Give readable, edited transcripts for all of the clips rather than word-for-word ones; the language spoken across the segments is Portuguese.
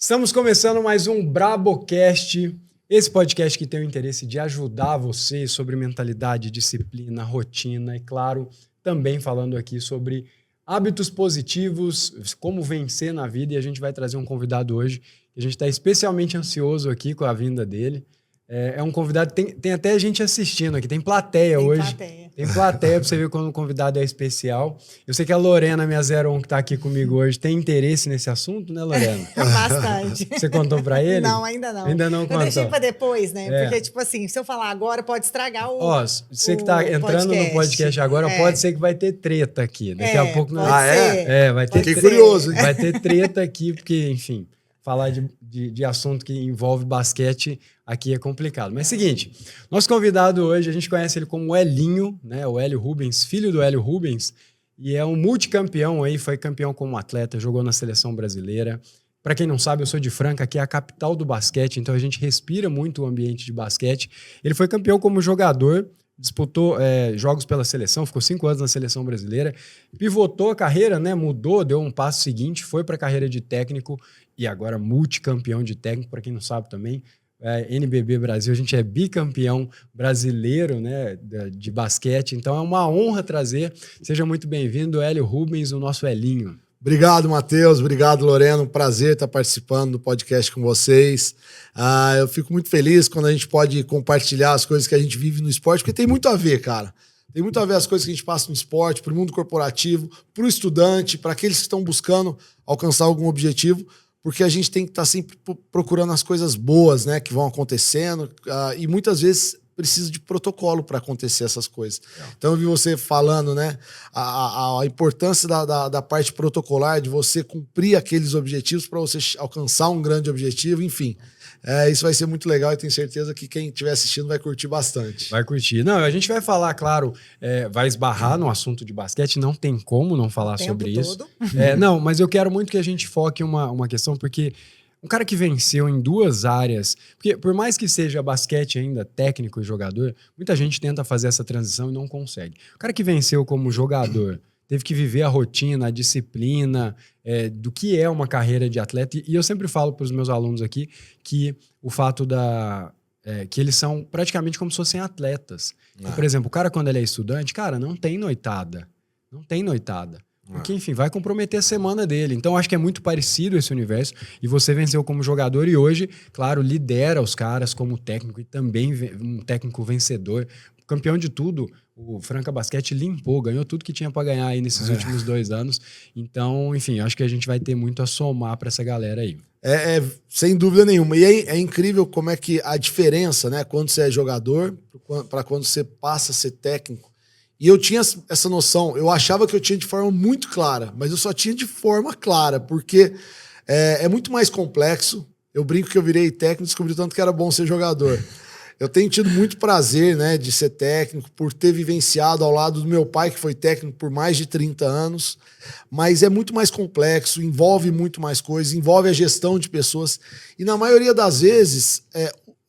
Estamos começando mais um Brabocast, esse podcast que tem o interesse de ajudar você sobre mentalidade, disciplina, rotina e, claro, também falando aqui sobre hábitos positivos, como vencer na vida, e a gente vai trazer um convidado hoje, que a gente está especialmente ansioso aqui com a vinda dele. É um convidado, tem até gente assistindo aqui, tem plateia hoje. Tem plateia pra você ver quando o convidado é especial. Eu sei que a Lorena, minha 01, que tá aqui comigo hoje, tem interesse nesse assunto, né, Lorena? Bastante. Você contou pra ele? Não, ainda não. Ainda não contou. Eu deixei pra depois, né? Porque, tipo assim, se eu falar agora, pode estragar o Ó, você que tá entrando podcast. no podcast agora, pode ser que vai ter treta aqui. Daqui a pouco... Pode ser. vai ter Fiquei curioso. Hein? Vai ter treta aqui, porque, enfim, falar de assunto que envolve basquete aqui é complicado. Mas seguinte, nosso convidado hoje, a gente conhece ele como o Elinho, né? O Hélio Rubens, filho do Hélio Rubens, e é um multicampeão aí, foi campeão como atleta, jogou na seleção brasileira. Para quem não sabe, eu sou de Franca, que é a capital do basquete, então a gente respira muito o ambiente de basquete. Ele foi campeão como jogador, disputou jogos pela seleção, ficou 5 anos na seleção brasileira, pivotou a carreira, né? Mudou, deu um passo seguinte, foi para a carreira de técnico e agora multicampeão de técnico, para quem não sabe também. NBB Brasil, a gente é bicampeão brasileiro, né, de basquete, então é uma honra trazer. Seja muito bem-vindo, Hélio Rubens, o nosso Elinho. Obrigado, Matheus. Obrigado, Lorena. Um prazer estar participando do podcast com vocês. Eu fico muito feliz quando a gente pode compartilhar as coisas que a gente vive no esporte, porque tem muito a ver, cara. Tem muito a ver as coisas que a gente passa no esporte, para o mundo corporativo, para o estudante, para aqueles que estão buscando alcançar algum objetivo, porque a gente tem que estar sempre procurando as coisas boas, né, que vão acontecendo, e muitas vezes precisa de protocolo para acontecer essas coisas. Então eu vi você falando, né, a importância da parte protocolar, de você cumprir aqueles objetivos para você alcançar um grande objetivo, enfim. Isso vai ser muito legal e tenho certeza que quem estiver assistindo vai curtir bastante. Vai curtir. Não, a gente vai falar, claro, vai esbarrar no assunto de basquete, não tem como não falar sobre isso. Não, mas eu quero muito que a gente foque uma questão, porque um cara que venceu em 2 áreas, porque por mais que seja basquete ainda, técnico e jogador, muita gente tenta fazer essa transição e não consegue. O cara que venceu como jogador, teve que viver a rotina, a disciplina, do que é uma carreira de atleta. E eu sempre falo para os meus alunos aqui que o fato que eles são praticamente como se fossem atletas. Então, por exemplo, o cara quando ele é estudante, cara, não tem noitada. Não tem noitada. Porque, enfim, vai comprometer a semana dele. Então, acho que é muito parecido esse universo. E você venceu como jogador e hoje, claro, lidera os caras como técnico e também um técnico vencedor. Campeão de tudo, o Franca Basquete limpou, ganhou tudo que tinha para ganhar aí nesses últimos 2 anos. Então, enfim, acho que a gente vai ter muito a somar para essa galera aí. Sem dúvida nenhuma. E é incrível como é que a diferença, né, quando você é jogador para quando você passa a ser técnico. E eu tinha essa noção, eu achava que eu tinha de forma muito clara, mas eu só tinha de forma clara, porque é muito mais complexo. Eu brinco que eu virei técnico e descobri tanto que era bom ser jogador. Eu tenho tido muito prazer, né, de ser técnico, por ter vivenciado ao lado do meu pai, que foi técnico por mais de 30 anos, mas é muito mais complexo, envolve muito mais coisas, envolve a gestão de pessoas, e na maioria das vezes,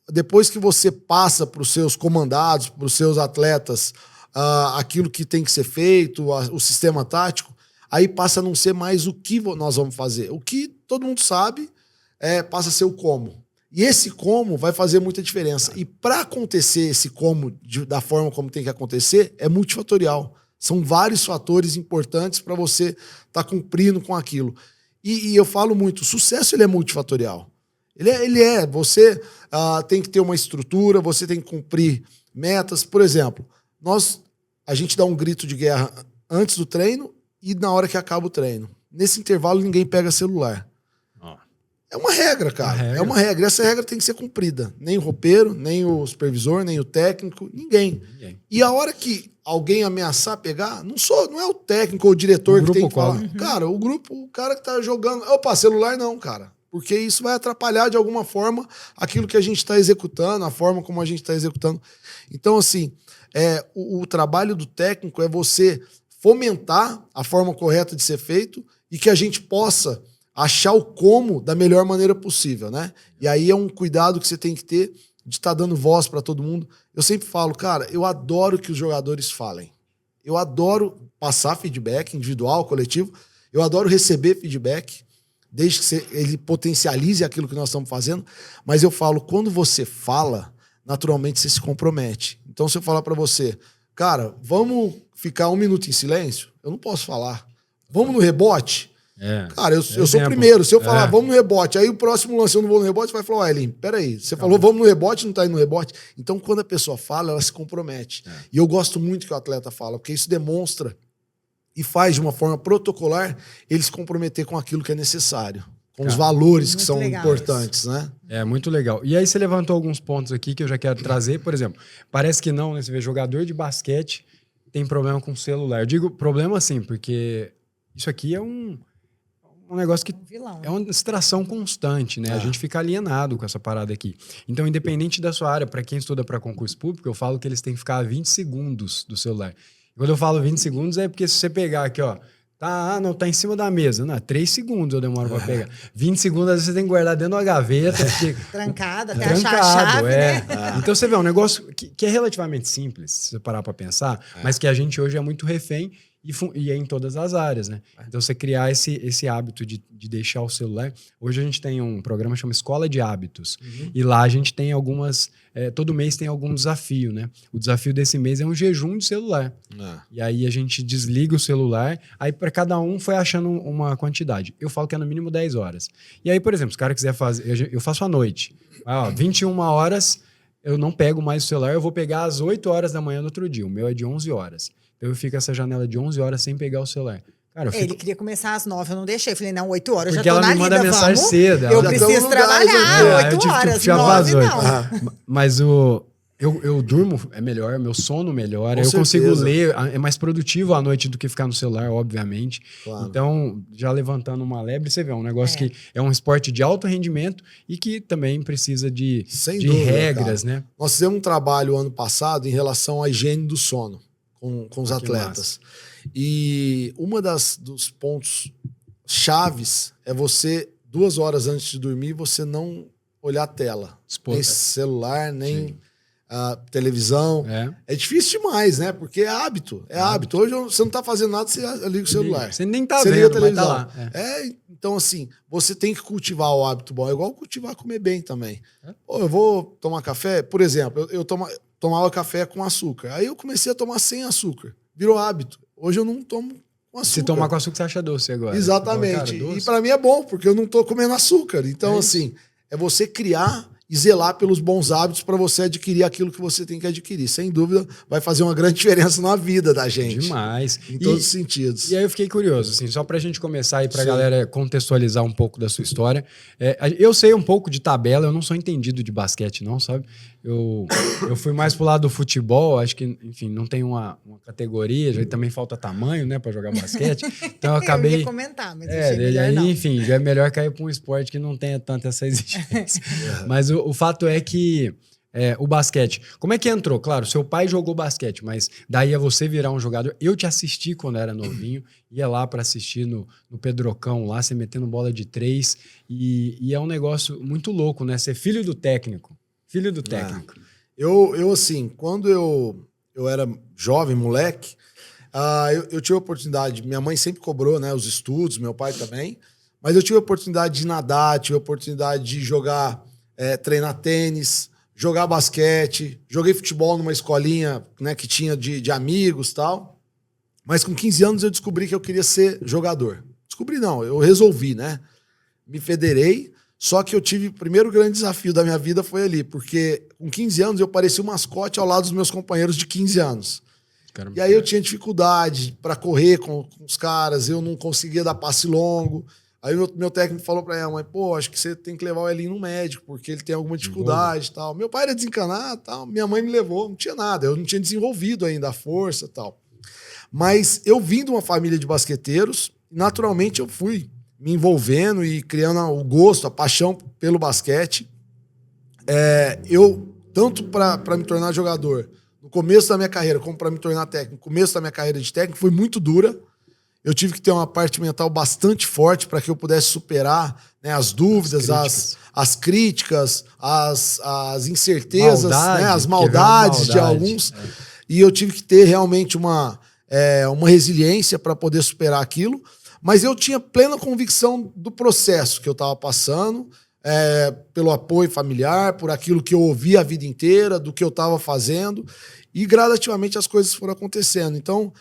depois que você passa para os seus comandados, para os seus atletas, aquilo que tem que ser feito, o sistema tático, aí passa a não ser mais o que nós vamos fazer. O que todo mundo sabe passa a ser o como. E esse como vai fazer muita diferença. E para acontecer esse como da forma como tem que acontecer, é multifatorial. São vários fatores importantes para você estar cumprindo com aquilo. E eu falo muito, o sucesso ele é multifatorial. Você tem que ter uma estrutura, você tem que cumprir metas. Por exemplo, a gente dá um grito de guerra antes do treino e na hora que acaba o treino. Nesse intervalo, ninguém pega celular. É uma regra, cara. É uma regra. E essa regra tem que ser cumprida. Nem o roupeiro, nem o supervisor, nem o técnico, ninguém. E a hora que alguém ameaçar pegar, não é o técnico ou o diretor que tem que falar. Cara, o cara que tá jogando... Opa, celular não, cara. Porque isso vai atrapalhar de alguma forma aquilo que a gente está executando, a forma como a gente está executando. Então, assim, o trabalho do técnico é você fomentar a forma correta de ser feito e que a gente possa achar o como da melhor maneira possível, né? E aí é um cuidado que você tem que ter de estar dando voz para todo mundo. Eu sempre falo, cara, eu adoro que os jogadores falem. Eu adoro passar feedback individual, coletivo. Eu adoro receber feedback desde que ele potencialize aquilo que nós estamos fazendo. Mas eu falo, quando você fala, naturalmente você se compromete. Então, se eu falar para você, cara, vamos ficar 1 minuto em silêncio, eu não posso falar. Vamos no rebote? Cara, eu sou o primeiro. Se eu falar, vamos no rebote, aí o próximo lance eu não vou no rebote, vai falar, ó, Elinho, peraí, você falou vamos no rebote, não tá indo no rebote. Então, quando a pessoa fala, ela se compromete. E eu gosto muito que o atleta fala, porque isso demonstra e faz de uma forma protocolar ele se comprometer com aquilo que é necessário, com os valores que são importantes, né? É muito legal. E aí você levantou alguns pontos aqui que eu já quero trazer. Por exemplo, parece que não, né? Você vê jogador de basquete tem problema com o celular. Eu digo problema assim, porque isso aqui é um negócio que é uma distração constante, né? A gente fica alienado com essa parada aqui. Então, independente da sua área, para quem estuda para concurso público, eu falo que eles têm que ficar a 20 segundos do celular. E quando eu falo 20 segundos é porque se você pegar aqui, ó, não, tá em cima da mesa. Não, 3 segundos eu demoro pra pegar. 20 segundos, às vezes você tem que guardar dentro da gaveta. Porque... Trancada, até achar a chave, né? Então você vê, um negócio que é relativamente simples, se você parar pra pensar, mas que a gente hoje é muito refém e é em todas as áreas, né? Então você criar esse hábito de deixar o celular. Hoje a gente tem um programa que chama Escola de Hábitos. E lá a gente tem algumas... todo mês tem algum desafio, né? O desafio desse mês é um jejum de celular. E aí a gente desliga o celular, aí para cada um foi achando uma quantidade. Eu falo que é no mínimo 10 horas. E aí, por exemplo, se o cara quiser fazer... Eu faço à noite. 21 horas, eu não pego mais o celular, eu vou pegar às 8 horas da manhã no outro dia. O meu é de 11 horas. Então eu fico essa janela de 11 horas sem pegar o celular. Cara, Ele queria começar às 9, eu não deixei. Eu falei, não, 8 horas, porque já tô na lida, ela me manda mensagem cedo. Eu preciso trabalhar, 8 horas, 9 não. Mas eu durmo melhor, meu sono melhora, eu consigo ler, é mais produtivo à noite do que ficar no celular, obviamente. Claro. Então, já levantando uma lebre, você vê, é um negócio que é um esporte de alto rendimento e que também precisa de regras, cara, né? Nós fizemos um trabalho ano passado em relação à higiene do sono com os atletas. E uma dos pontos chaves é você, 2 horas antes de dormir, você não olhar a tela. Nem celular, nem televisão. É difícil demais, né? Porque é hábito. É hábito. Hoje você não tá fazendo nada, você liga o celular. Você nem tá vendo, a televisão. Mas tá lá. Então, assim, você tem que cultivar o hábito bom. É igual cultivar comer bem também. Pô, eu vou tomar café, por exemplo, eu tomava café com açúcar. Aí eu comecei a tomar sem açúcar. Virou hábito. Hoje eu não tomo com açúcar. Se tomar com açúcar, você acha doce agora. Exatamente. E pra mim é bom, porque eu não tô comendo açúcar. Então, assim, é você criar e zelar pelos bons hábitos para você adquirir aquilo que você tem que adquirir. Sem dúvida, vai fazer uma grande diferença na vida da gente. Demais. Em todos os sentidos. E aí eu fiquei curioso, assim, só pra gente começar aí, pra galera contextualizar um pouco da sua história. Eu sei um pouco de tabela, eu não sou entendido de basquete não, sabe? Eu fui mais pro lado do futebol, acho que, enfim, não tem uma categoria, já também falta tamanho, né, pra jogar basquete. Então eu acabei... Eu ia comentar, mas achei melhor não. Enfim, já é melhor cair pra um esporte que não tenha tanta essa exigência. Mas o fato é que o basquete... Como é que entrou? Claro, seu pai jogou basquete, mas daí a você virar um jogador... Eu te assisti quando era novinho, ia lá pra assistir no Pedrocão, lá, você metendo bola de 3, e é um negócio muito louco, né? Ser filho do técnico. Filho do técnico. Eu assim, quando eu era jovem, moleque, eu tive a oportunidade, minha mãe sempre cobrou, né, os estudos, meu pai também, mas eu tive a oportunidade de nadar, tive a oportunidade de jogar, treinar tênis, jogar basquete, joguei futebol numa escolinha, né, que tinha de amigos e tal, mas com 15 anos eu descobri que eu queria ser jogador. Descobri não, eu resolvi, né, me federei. Só que eu tive, o primeiro grande desafio da minha vida foi ali, porque com 15 anos eu parecia um mascote ao lado dos meus companheiros de 15 anos. Caramba. E aí eu tinha dificuldade para correr com os caras, eu não conseguia dar passe longo. Aí meu técnico falou para ela, mãe, pô, acho que você tem que levar o Elinho no médico, porque ele tem alguma dificuldade e tal. Meu pai era desencanado, tal, minha mãe me levou, não tinha nada, eu não tinha desenvolvido ainda a força e tal. Mas eu vim de uma família de basqueteiros, naturalmente eu fui me envolvendo e criando o gosto, a paixão pelo basquete. Eu, tanto para me tornar jogador, no começo da minha carreira, como para me tornar técnico, no começo da minha carreira de técnico, foi muito dura. Eu tive que ter uma parte mental bastante forte para que eu pudesse superar, né, as dúvidas, as críticas, as incertezas, né, as maldades de alguns. E eu tive que ter realmente uma resiliência para poder superar aquilo. Mas eu tinha plena convicção do processo que eu estava passando, pelo apoio familiar, por aquilo que eu ouvi a vida inteira, do que eu estava fazendo, e gradativamente as coisas foram acontecendo. Então,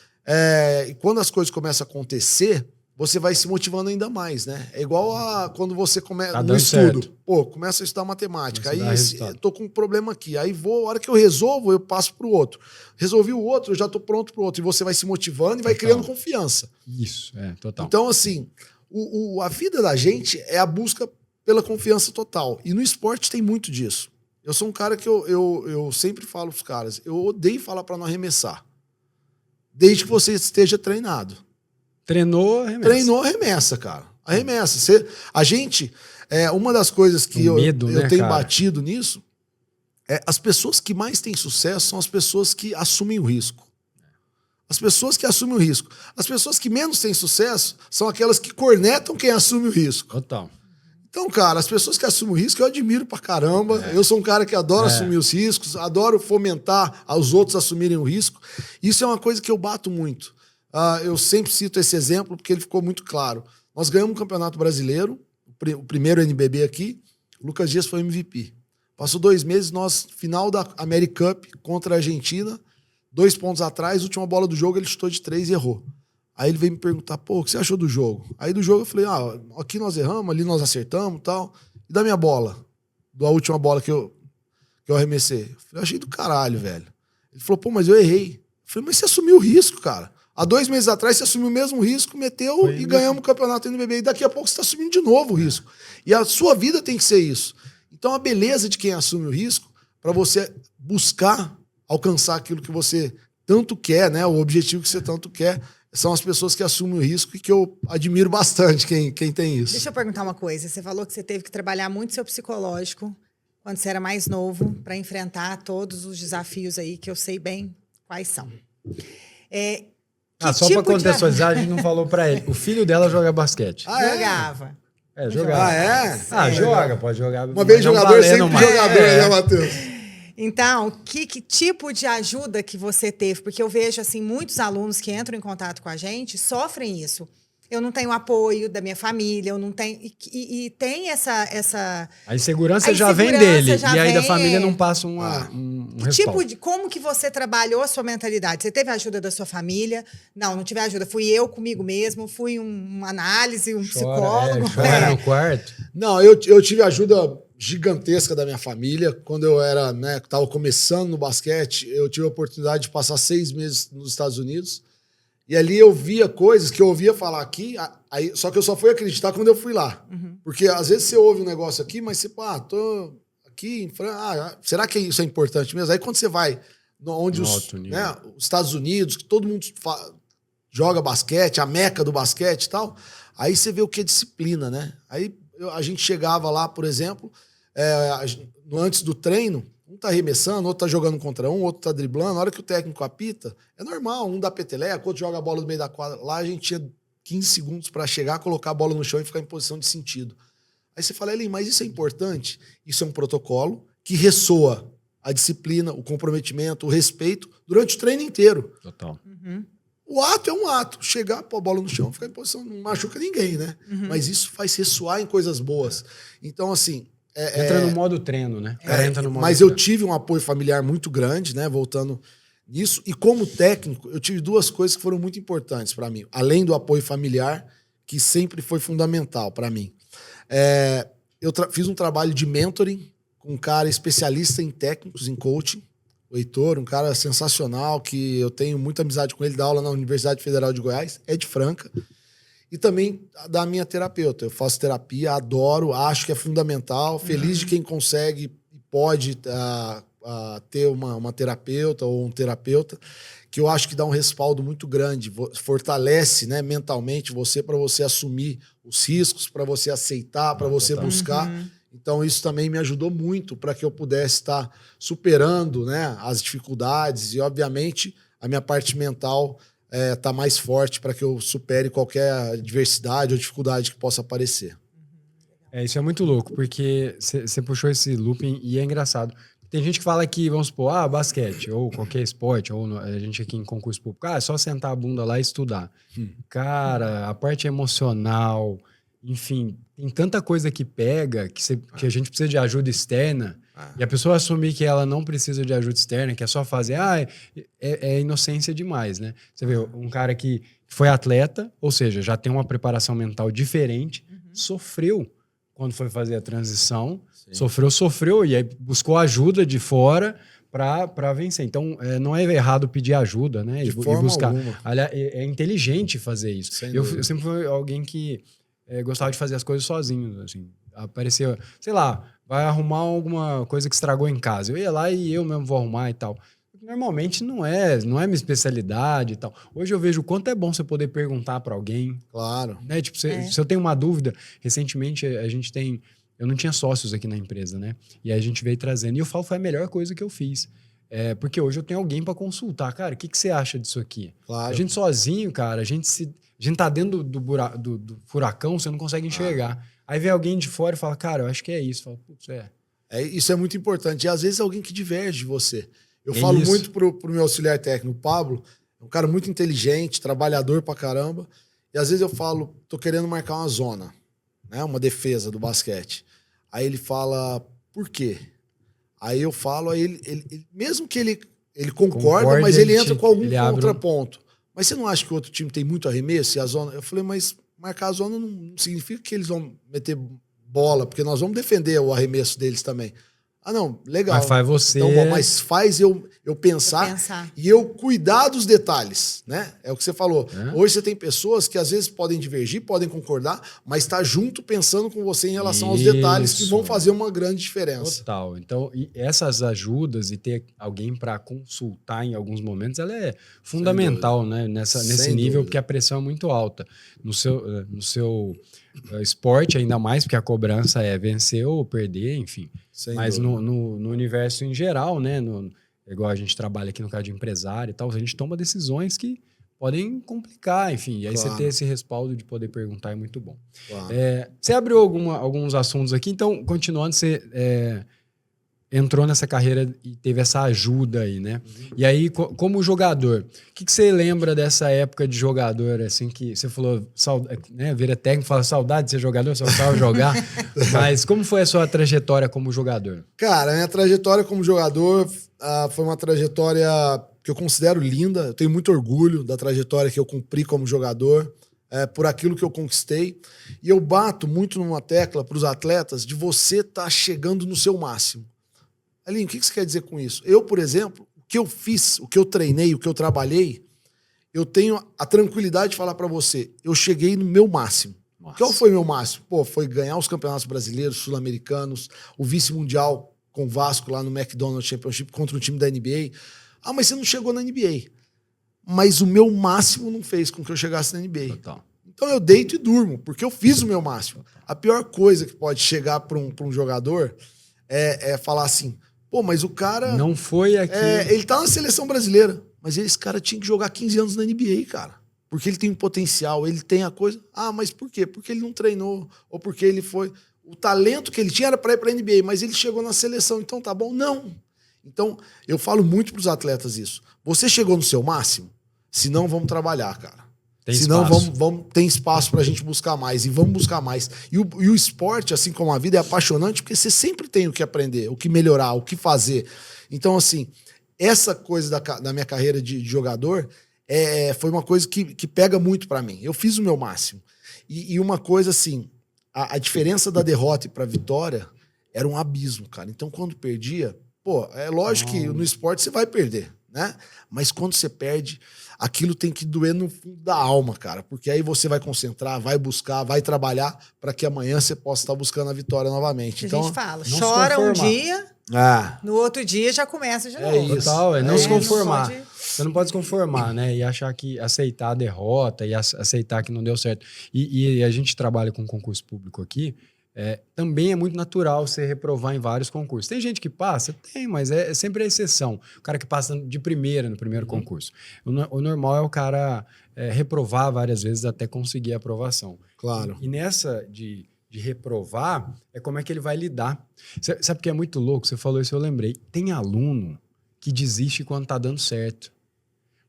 e quando as coisas começam a acontecer, você vai se motivando ainda mais, né? É igual a quando você começa no estudo. Certo. Pô, começa a estudar matemática. Aí tô com um problema aqui. Aí a hora que eu resolvo, eu passo pro outro. Resolvi o outro, eu já tô pronto pro outro. E você vai se motivando e vai criando confiança. Isso, total. Então, assim, a vida da gente é a busca pela confiança total. E no esporte tem muito disso. Eu sou um cara que eu sempre falo pros caras, eu odeio falar para não arremessar. Desde que você esteja treinado. Treinou, arremessa. Treinou, arremessa, cara. Arremessa. A gente, uma das coisas que eu tenho batido nisso, as pessoas que mais têm sucesso são as pessoas que assumem o risco. As pessoas que assumem o risco. As pessoas que menos têm sucesso são aquelas que cornetam quem assume o risco. Total. Então, cara, as pessoas que assumem o risco eu admiro pra caramba. Eu sou um cara que adora assumir os riscos, adoro fomentar os outros a assumirem o risco. Isso é uma coisa que eu bato muito. Eu sempre cito esse exemplo porque ele ficou muito claro. Nós ganhamos um campeonato brasileiro, o primeiro NBB aqui, o Lucas Dias foi MVP. Passou 2 meses, nós, final da America Cup contra a Argentina, 2 pontos atrás, última bola do jogo, ele chutou de 3 e errou. Aí ele veio me perguntar, pô, o que você achou do jogo? Aí do jogo eu falei, aqui nós erramos, ali nós acertamos e tal. E da minha bola? Da última bola que eu arremessei? Eu falei, achei do caralho, velho. Ele falou, pô, mas eu errei. Eu falei, mas você assumiu o risco, cara. Há 2 meses atrás você assumiu o mesmo risco, meteu e ganhamos o campeonato NBB. E daqui a pouco você está assumindo de novo o risco. E a sua vida tem que ser isso. Então a beleza de quem assume o risco, para você buscar alcançar aquilo que você tanto quer, né? O objetivo que você tanto quer, são as pessoas que assumem o risco e que eu admiro bastante quem tem isso. Deixa eu perguntar uma coisa. Você falou que você teve que trabalhar muito seu psicológico quando você era mais novo para enfrentar todos os desafios aí que eu sei bem quais são. Só para contextualizar, a gente não falou para ele. O filho dela joga basquete. Jogava. Jogava. Joga, pode jogar. Uma vez jogador, sempre jogador, né, Matheus? Então, que tipo de ajuda que você teve? Porque eu vejo, assim, muitos alunos que entram em contato com a gente sofrem isso. Eu não tenho apoio da minha família, eu não tenho... E tem essa... A insegurança já vem dele. E aí da família não passa um respaldo. Como que você trabalhou a sua mentalidade? Você teve a ajuda da sua família? Não tive ajuda. Fui eu comigo mesmo, fui uma análise, psicólogo. Chora no quarto. Não, eu tive ajuda gigantesca da minha família. Quando eu estava começando no basquete, eu tive a oportunidade de passar 6 meses nos Estados Unidos. E ali eu via coisas que eu ouvia falar aqui, só que eu só fui acreditar quando eu fui lá. Uhum. Porque às vezes você ouve um negócio aqui, mas você, tô aqui em França, será que isso é importante mesmo? Aí quando você vai onde os Estados Unidos, que todo mundo joga basquete, a meca do basquete e tal, aí você vê o que é disciplina, né? Aí a gente chegava lá, por exemplo, antes do treino, um tá arremessando, outro tá jogando contra um, outro tá driblando. Na hora que o técnico apita, é normal, um dá peteleco, outro joga a bola no meio da quadra. Lá a gente tinha 15 segundos para chegar, colocar a bola no chão e ficar em posição de sentido. Aí você fala, Elin, mas isso é importante? Isso é um protocolo que ressoa a disciplina, o comprometimento, o respeito durante o treino inteiro. Total. Uhum. O ato é um ato. Chegar, pôr a bola no chão, ficar em posição, não machuca ninguém, né? Uhum. Mas isso faz ressoar em coisas boas. Então, assim... Entra no modo treino, né? Entra no modo mas treino. Eu tive um apoio familiar muito grande, né? Voltando nisso. E como técnico, eu tive 2 coisas que foram muito importantes para mim. Além do apoio familiar, que sempre foi fundamental para mim. Eu fiz um trabalho de mentoring com um cara especialista em técnicos, em coaching. O Heitor, um cara sensacional, que eu tenho muita amizade com ele, dá aula na Universidade Federal de Goiás, é de Franca. E também da minha terapeuta. Eu faço terapia, adoro, acho que é fundamental. Feliz de quem consegue e pode ter uma terapeuta ou um terapeuta, que eu acho que dá um respaldo muito grande, fortalece, né, mentalmente você para você assumir os riscos, para você aceitar, para você buscar. Uhum. Então isso também me ajudou muito para que eu pudesse estar superando, né, as dificuldades e, obviamente, a minha parte mental tá mais forte para que eu supere qualquer adversidade ou dificuldade que possa aparecer. Isso é muito louco, porque você puxou esse looping e é engraçado. tem gente que fala que, vamos supor, basquete, ou qualquer esporte, ou a gente aqui em concurso público, é só sentar a bunda lá e estudar. Cara, a parte emocional, enfim, tem tanta coisa que pega que a gente precisa de ajuda externa. E a pessoa assumir que ela não precisa de ajuda externa, que é só fazer, é inocência demais, né? Você vê, um cara que foi atleta, ou seja, já tem uma preparação mental diferente, sofreu quando foi fazer a transição, sofreu, e aí buscou ajuda de fora para vencer. Então, não é errado pedir ajuda, né? De forma buscar. alguma. Aliás, é inteligente fazer isso. Eu sempre fui alguém que gostava de fazer as coisas sozinho, assim. Apareceu, sei lá, vai arrumar alguma coisa que estragou em casa. Eu ia lá e eu mesmo vou arrumar e tal. Normalmente não é minha especialidade e tal. Hoje eu vejo o quanto é bom você poder perguntar para alguém. Claro. Né? Tipo, se eu tenho uma dúvida, recentemente eu não tinha sócios aqui na empresa, né? E aí a gente veio trazendo. E eu falo, foi a melhor coisa que eu fiz. Porque hoje eu tenho alguém para consultar. Cara, o que você acha disso aqui? Claro. A gente sozinho, cara, a gente tá dentro do furacão, você não consegue enxergar. Aí vem alguém de fora e fala, cara, eu acho que é isso. Fala, putz, isso é muito importante. E às vezes é alguém que diverge de você. Eu falo muito pro meu auxiliar técnico, o Pablo, é um cara muito inteligente, trabalhador pra caramba. E às vezes eu falo, tô querendo marcar uma zona, né? Uma defesa do basquete. Aí ele fala, por quê? Aí eu falo, aí ele mesmo que ele concorda, mas ele entra com algum contraponto. Mas você não acha que o outro time tem muito arremesso e a zona... Eu falei, mas marcar a zona não significa que eles vão meter bola, porque nós vamos defender o arremesso deles também. Não, legal. Mas faz você... Então, bom, mas faz eu pensar e eu cuidar dos detalhes, né? É o que você falou. Hoje você tem pessoas que às vezes podem divergir, podem concordar, mas tá junto pensando com você em relação aos detalhes que vão fazer uma grande diferença. Total. Então, essas ajudas e ter alguém para consultar em alguns momentos, ela é fundamental, né? Nesse nível, porque a pressão é muito alta. No seu esporte, ainda mais, porque a cobrança é vencer ou perder, enfim. Mas no universo em geral, né? Igual a gente trabalha aqui no caso de empresário e tal, a gente toma decisões que podem complicar, enfim. E aí você ter esse respaldo de poder perguntar é muito bom. Claro. Você abriu alguns assuntos aqui, então, continuando, você entrou nessa carreira e teve essa ajuda aí, né? E aí, como jogador, o que você lembra dessa época de jogador, assim, que você falou, né, vira técnico, fala saudade de ser jogador, só gostava de jogar, mas como foi a sua trajetória como jogador? Cara, a minha trajetória como jogador foi uma trajetória que eu considero linda, eu tenho muito orgulho da trajetória que eu cumpri como jogador, por aquilo que eu conquistei, e eu bato muito numa tecla para os atletas de você estar chegando no seu máximo. Aline, o que você quer dizer com isso? Eu, por exemplo, o que eu fiz, o que eu treinei, o que eu trabalhei, eu tenho a tranquilidade de falar para você, eu cheguei no meu máximo. Nossa. Qual foi o meu máximo? Foi ganhar os campeonatos brasileiros, sul-americanos, o vice-mundial com o Vasco lá no McDonald's Championship contra o time da NBA. Mas você não chegou na NBA. Mas o meu máximo não fez com que eu chegasse na NBA. Total. Então eu deito e durmo, porque eu fiz o meu máximo. A pior coisa que pode chegar para um jogador é falar assim, mas o cara... Não foi aqui... ele tá na seleção brasileira, mas esse cara tinha que jogar 15 anos na NBA, cara. Porque ele tem um potencial, ele tem a coisa... mas por quê? Porque ele não treinou, ou porque ele foi... O talento que ele tinha era para ir pra NBA, mas ele chegou na seleção, então tá bom? Não. Então, eu falo muito pros atletas isso. Você chegou no seu máximo? Se não, vamos trabalhar, cara. Senão tem espaço pra gente buscar mais. E vamos buscar mais. E o esporte, assim como a vida, é apaixonante porque você sempre tem o que aprender, o que melhorar, o que fazer. Então, assim, essa coisa da minha carreira de jogador foi uma coisa que pega muito pra mim. Eu fiz o meu máximo. E uma coisa, assim, a diferença da derrota pra vitória era um abismo, cara. Então, quando perdia, é lógico que no esporte você vai perder, né? Mas quando você perde... Aquilo tem que doer no fundo da alma, cara. Porque aí você vai concentrar, vai buscar, vai trabalhar para que amanhã você possa estar buscando a vitória novamente. Então, a gente fala, chora um dia, no outro dia já começa de novo. Total, não se conformar. Você não pode se conformar, né? E achar que aceitar a derrota e aceitar que não deu certo. E a gente trabalha com concurso público aqui. Também é muito natural você reprovar em vários concursos. Tem gente que passa? Tem, mas é sempre a exceção. O cara que passa de primeira no primeiro concurso. O normal é o cara reprovar várias vezes até conseguir a aprovação. Claro. E nessa de de reprovar é como é que ele vai lidar. Sabe o que é muito louco? Você falou isso, eu lembrei. Tem aluno que desiste quando tá dando certo.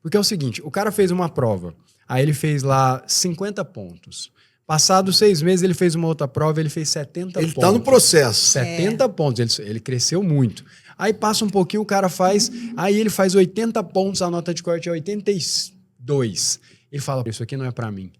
Porque é o seguinte, o cara fez uma prova, aí ele fez lá 50 pontos. Passados 6 meses, ele fez uma outra prova, ele fez 70 pontos. Ele tá no processo. 70 pontos, ele cresceu muito. Aí passa um pouquinho, o cara faz, aí ele faz 80 pontos, a nota de corte é 82. Ele fala, isso aqui não é pra mim.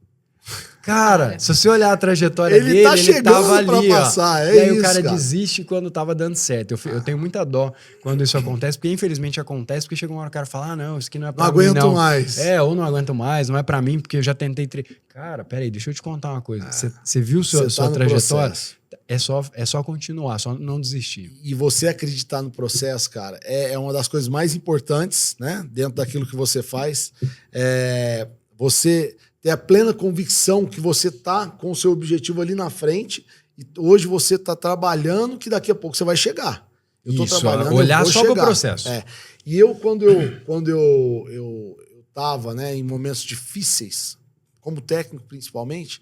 Cara, se você olhar a trajetória dele, tá ele tava ali, pra passar, e aí isso, o cara desiste quando tava dando certo. Eu tenho muita dó quando isso acontece, porque infelizmente acontece, porque chega uma hora o cara fala, não, isso aqui não é pra mim, não. Não aguento mais. Ou não aguento mais, não é pra mim, porque eu já tentei... Cara, peraí, deixa eu te contar uma coisa. Você viu sua trajetória? É só continuar, só não desistir. E você acreditar no processo, cara, é uma das coisas mais importantes, né? Dentro daquilo que você faz. Você ter a plena convicção que você tá com o seu objetivo ali na frente e hoje você tá trabalhando que daqui a pouco você vai chegar. Eu tô trabalhando, olhar eu vou só chegar. pro processo. E eu, quando eu tava, né, em momentos difíceis, como técnico principalmente,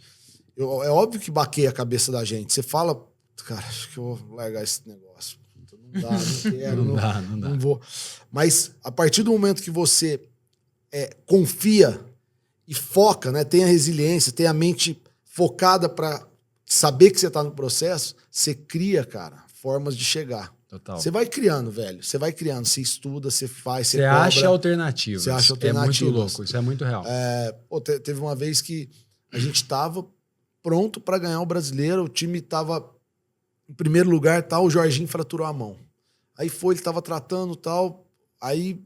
é óbvio que baqueia a cabeça da gente. Você fala, cara, acho que eu vou largar esse negócio. Não dá, não quero, não dá. Não vou. Mas a partir do momento que você confia e foca, né, tem a resiliência, tem a mente focada para saber que você tá no processo, você cria, cara, formas de chegar. Total. Você vai criando, velho. Você vai criando, você estuda, você faz, você cobra. Acha alternativas. Você acha alternativas. É muito louco, isso é muito real. Teve uma vez que a gente tava pronto para ganhar o Brasileiro, o time tava em primeiro lugar, tal, o Jorginho fraturou a mão. Aí ele tava tratando, tal, aí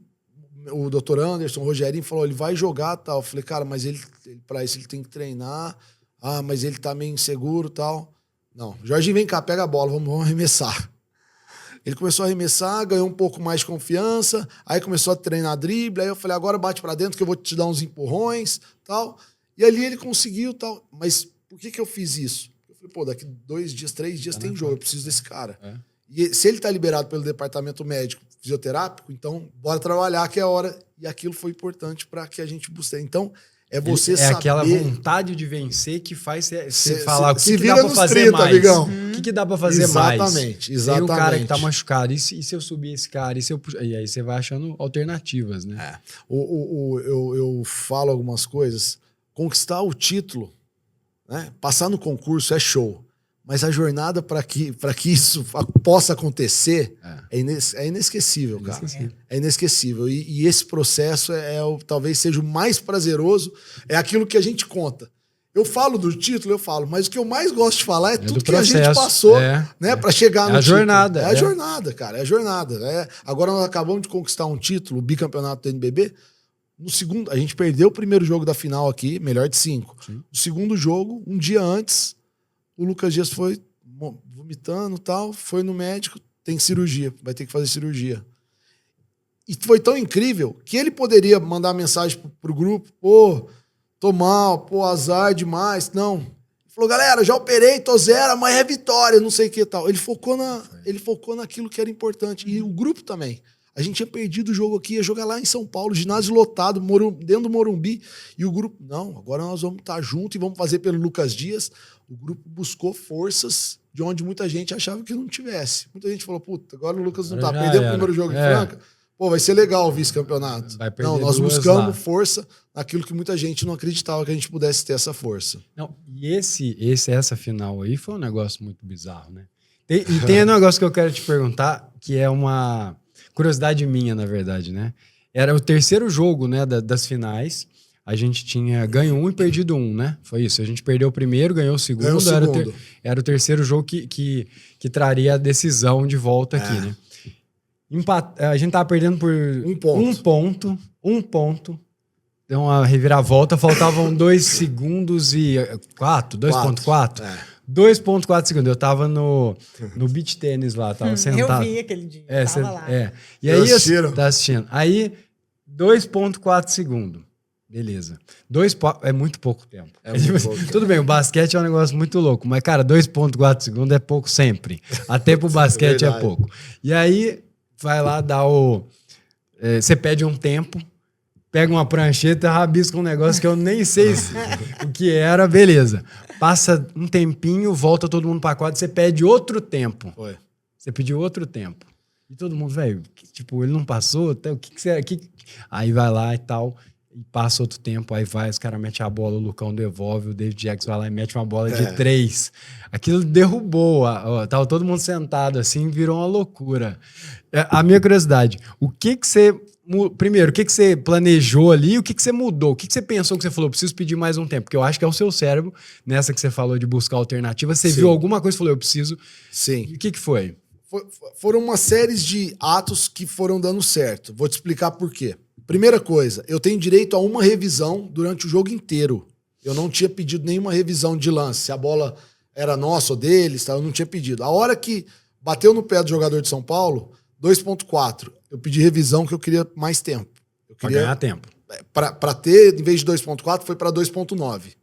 o Dr. Anderson, o Rogerinho falou, ele vai jogar, tal. Eu falei, cara, mas ele para isso ele tem que treinar. Ah, mas ele tá meio inseguro, tal. Não, Jorginho, vem cá, pega a bola, vamos arremessar. Ele começou a arremessar, ganhou um pouco mais de confiança, aí começou a treinar drible, aí eu falei, agora bate pra dentro que eu vou te dar uns empurrões, tal. E ali ele conseguiu, tal. Mas por que eu fiz isso? Eu falei, pô, daqui 2 dias, 3 dias tem jogo, eu preciso desse cara. E se ele tá liberado pelo departamento médico fisioterápico, então bora trabalhar que é a hora. E aquilo foi importante para que a gente busque. Então, você saber... aquela vontade de vencer que faz você falar o que vira dá pra fazer 30, mais. Amigão. O que dá pra fazer mais? Exatamente. Tem um cara que tá machucado. E se eu subir esse cara? E aí você vai achando alternativas, né? Eu falo algumas coisas. Conquistar o título, né? Passar no concurso é show. Mas a jornada para que isso possa acontecer é inesquecível, cara. É inesquecível. E esse processo talvez seja o mais prazeroso. É aquilo que a gente conta. Eu falo do título, mas o que eu mais gosto de falar é tudo que a gente passou, né, para chegar no título. Jornada. É a jornada, cara. É a jornada. Agora nós acabamos de conquistar um título, o bicampeonato do NBB. No segundo, a gente perdeu o primeiro jogo da final aqui, melhor de 5. Sim. O segundo jogo, um dia antes, o Lucas Dias foi vomitando e tal, foi no médico, tem cirurgia, vai ter que fazer cirurgia. E foi tão incrível que ele poderia mandar mensagem pro grupo, pô, tô mal, pô, azar demais. Não. Ele falou, galera, já operei, tô zero, mas é vitória, não sei o que e tal. Ele focou naquilo que era importante. E o grupo também. A gente tinha perdido o jogo aqui, ia jogar lá em São Paulo, ginásio lotado, dentro do Morumbi. E o grupo, não, agora nós vamos estar juntos e vamos fazer pelo Lucas Dias. O grupo buscou forças de onde muita gente achava que não tivesse. Muita gente falou, puta, agora o Lucas não tá perdendo o primeiro jogo em Franca. Pô, vai ser legal o vice-campeonato. Não, nós buscamos força naquilo que muita gente não acreditava que a gente pudesse ter essa força. Não, e essa final aí foi um negócio muito bizarro, né? E tem um negócio que eu quero te perguntar, que é uma curiosidade minha, na verdade, né? Era o terceiro jogo, né, das finais. A gente tinha ganho 1 e perdido 1, né? Foi isso. A gente perdeu o primeiro, ganhou o segundo. Era o terceiro jogo que traria a decisão de volta aqui, né? A gente tava perdendo por um ponto. Deu uma reviravolta. Faltavam 2 segundos e 2.4. 2.4 segundos. Eu tava no beach tênis lá, tava sentado. Eu vi aquele dia, tava lá. E aí, tá assistindo. Aí, 2.4 segundos. Beleza. É muito pouco tempo. Tudo bem, o basquete é um negócio muito louco, mas, cara, 2.4 segundos é pouco sempre. Até pro basquete é pouco. E aí, vai lá dar você pede um tempo, pega uma prancheta, rabisca um negócio que eu nem sei o que era, beleza. Passa um tempinho, volta todo mundo pra quadra, você pede outro tempo. Foi. Você pediu outro tempo. E todo mundo, velho, tipo, ele não passou, até o que você... Aí vai lá e tal, e passa outro tempo, aí vai, os caras metem a bola, o Lucão devolve, o David Jackson vai lá e mete uma bola de 3. Aquilo derrubou, tava todo mundo sentado assim, virou uma loucura. A minha curiosidade, o que você... Primeiro, o que você planejou ali e o que você mudou? O que você pensou que você falou, preciso pedir mais um tempo? Porque eu acho que é o seu cérebro, nessa que você falou de buscar alternativa, você viu alguma coisa e falou, eu preciso. Sim. E o que foi? Foram uma série de atos que foram dando certo. Vou te explicar por quê. Primeira coisa, eu tenho direito a uma revisão durante o jogo inteiro. Eu não tinha pedido nenhuma revisão de lance. Se a bola era nossa ou deles, eu não tinha pedido. A hora que bateu no pé do jogador de São Paulo, 2.4. Eu pedi revisão que eu queria mais tempo. Pra ganhar tempo. Pra ter, em vez de 2.4, foi pra 2.9.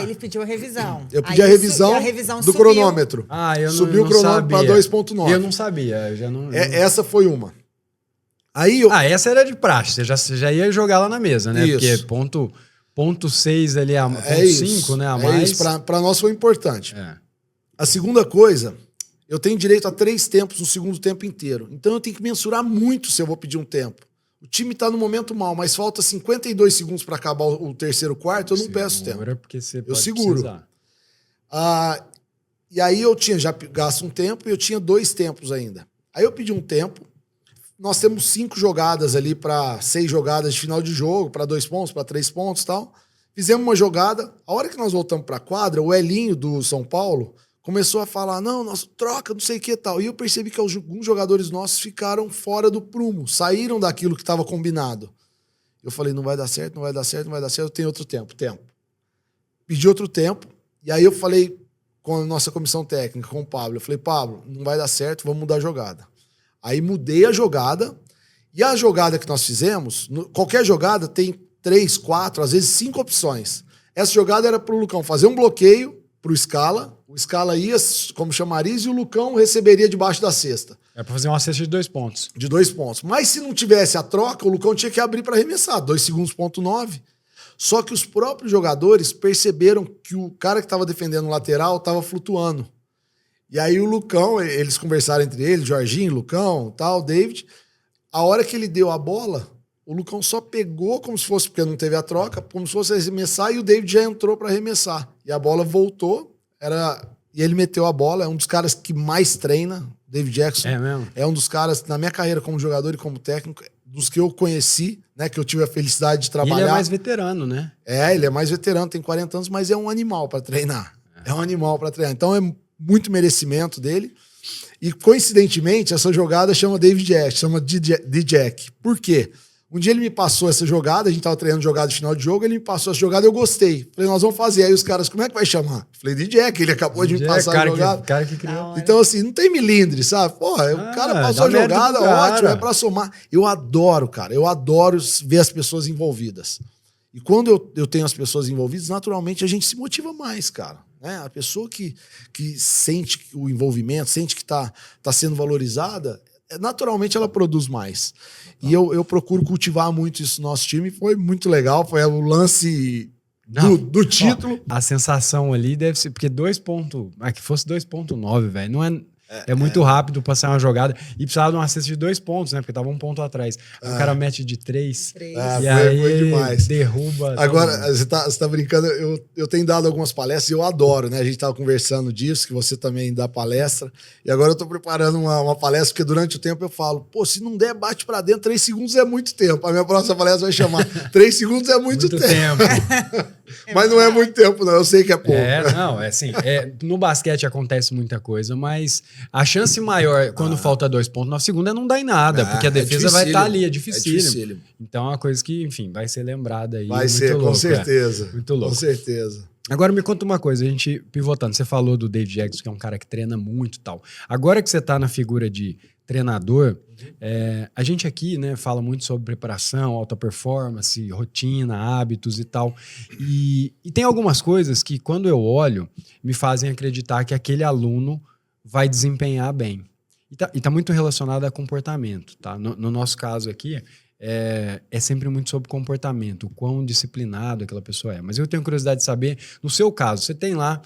Ele pediu a revisão. Eu pedi a revisão do subiu. cronômetro. Subiu o cronômetro para 2.9. Eu não sabia. Eu já não... Essa foi uma. Aí essa era de praxe. Você já ia jogar lá na mesa, né? Isso. Porque ponto 6 ali, ponto 5, né? A mais. Isso. Pra nós foi importante. A segunda coisa, eu tenho direito a 3 tempos no segundo tempo inteiro. Então eu tenho que mensurar muito se eu vou pedir um tempo. O time tá no momento mal, mas falta 52 segundos para acabar o terceiro quarto, eu não peço tempo. Porque você pode eu seguro. E aí eu tinha já gasto um tempo e eu tinha 2 tempos ainda. Aí eu pedi um tempo. Nós temos 5 jogadas ali para 6 jogadas de final de jogo, para 2 pontos, para 3 pontos e tal. Fizemos uma jogada. A hora que nós voltamos para a quadra, o Elinho do São Paulo começou a falar, não, nossa, troca, não sei o que e tal. E eu percebi que alguns jogadores nossos ficaram fora do prumo, saíram daquilo que estava combinado. Eu falei, não vai dar certo, não vai dar certo, não vai dar certo, eu tenho outro tempo. Pedi outro tempo, e aí eu falei com a nossa comissão técnica, com o Pablo, eu falei, Pablo, não vai dar certo, vamos mudar a jogada. Aí mudei a jogada, e a jogada que nós fizemos, qualquer jogada tem 3, 4, às vezes 5 opções. Essa jogada era pro Lucão fazer um bloqueio pro Scala, o Scala ia como chamariz e o Lucão receberia debaixo da cesta. É pra fazer uma cesta de 2 pontos. De 2 pontos. Mas se não tivesse a troca, o Lucão tinha que abrir para arremessar. 2 segundos, ponto 9. Só que os próprios jogadores perceberam que o cara que estava defendendo o lateral estava flutuando. E aí o Lucão, eles conversaram entre eles, Jorginho, Lucão, tal, David. A hora que ele deu a bola, o Lucão só pegou como se fosse, porque não teve a troca, como se fosse arremessar, e o David já entrou para arremessar. E a bola voltou, e ele meteu a bola, é um dos caras que mais treina, David Jackson. É mesmo? É um dos caras, na minha carreira como jogador e como técnico, dos que eu conheci, né, que eu tive a felicidade de trabalhar. E ele é mais veterano, né? Ele é mais veterano, tem 40 anos, mas é um animal para treinar. É um animal para treinar. Então é muito merecimento dele. E, coincidentemente, essa jogada chama David Jack, chama D-Jack. Por quê? Um dia ele me passou essa jogada, a gente tava treinando jogada de final de jogo, ele me passou essa jogada, eu gostei. Falei, nós vamos fazer. Aí os caras, como é que vai chamar? Falei, D-Jack, ele acabou de me passar a jogada. Cara que criou. Então, assim, não tem milindre, sabe? Porra, o cara passou a jogada, ótimo, é pra somar. Eu adoro, cara, eu adoro ver as pessoas envolvidas. E quando eu tenho as pessoas envolvidas, naturalmente a gente se motiva mais, cara. Né? A pessoa que sente o envolvimento, sente que tá sendo valorizada, naturalmente ela produz mais. E eu procuro cultivar muito isso no nosso time. Foi muito legal, foi o lance do título. Ó, a sensação ali deve ser, porque 2 pontos, que fosse 2.9, velho, não é... É muito rápido passar uma jogada. E precisava de uma cesta de 2 pontos, né? Porque tava 1 ponto atrás. O cara mete de 3. E aí foi demais. Derruba. Agora, você tá brincando. Eu tenho dado algumas palestras e eu adoro, né? A gente tava conversando disso, que você também dá palestra. E agora eu tô preparando uma palestra, porque durante o tempo eu falo, pô, se não der, bate pra dentro, 3 segundos é muito tempo. A minha próxima palestra vai chamar 3 segundos é muito tempo. Mas não é muito tempo, não. Eu sei que é pouco. É assim. No basquete acontece muita coisa, mas a chance maior quando falta 2 pontos na segunda é não dar em nada, porque a defesa vai estar ali, é dificílimo. Então é uma coisa que, enfim, vai ser lembrada aí. Vai ser, louco, com certeza. Muito louco. Com certeza. Agora me conta uma coisa, a gente pivotando, você falou do David Jackson, que é um cara que treina muito e tal. Agora que você tá na figura de treinador, a gente aqui, né, fala muito sobre preparação, alta performance, rotina, hábitos e tal. E tem algumas coisas que, quando eu olho, me fazem acreditar que aquele aluno vai desempenhar bem. E tá muito relacionado a comportamento, tá? No nosso caso aqui, é sempre muito sobre comportamento, o quão disciplinado aquela pessoa é. Mas eu tenho curiosidade de saber, no seu caso, você tem lá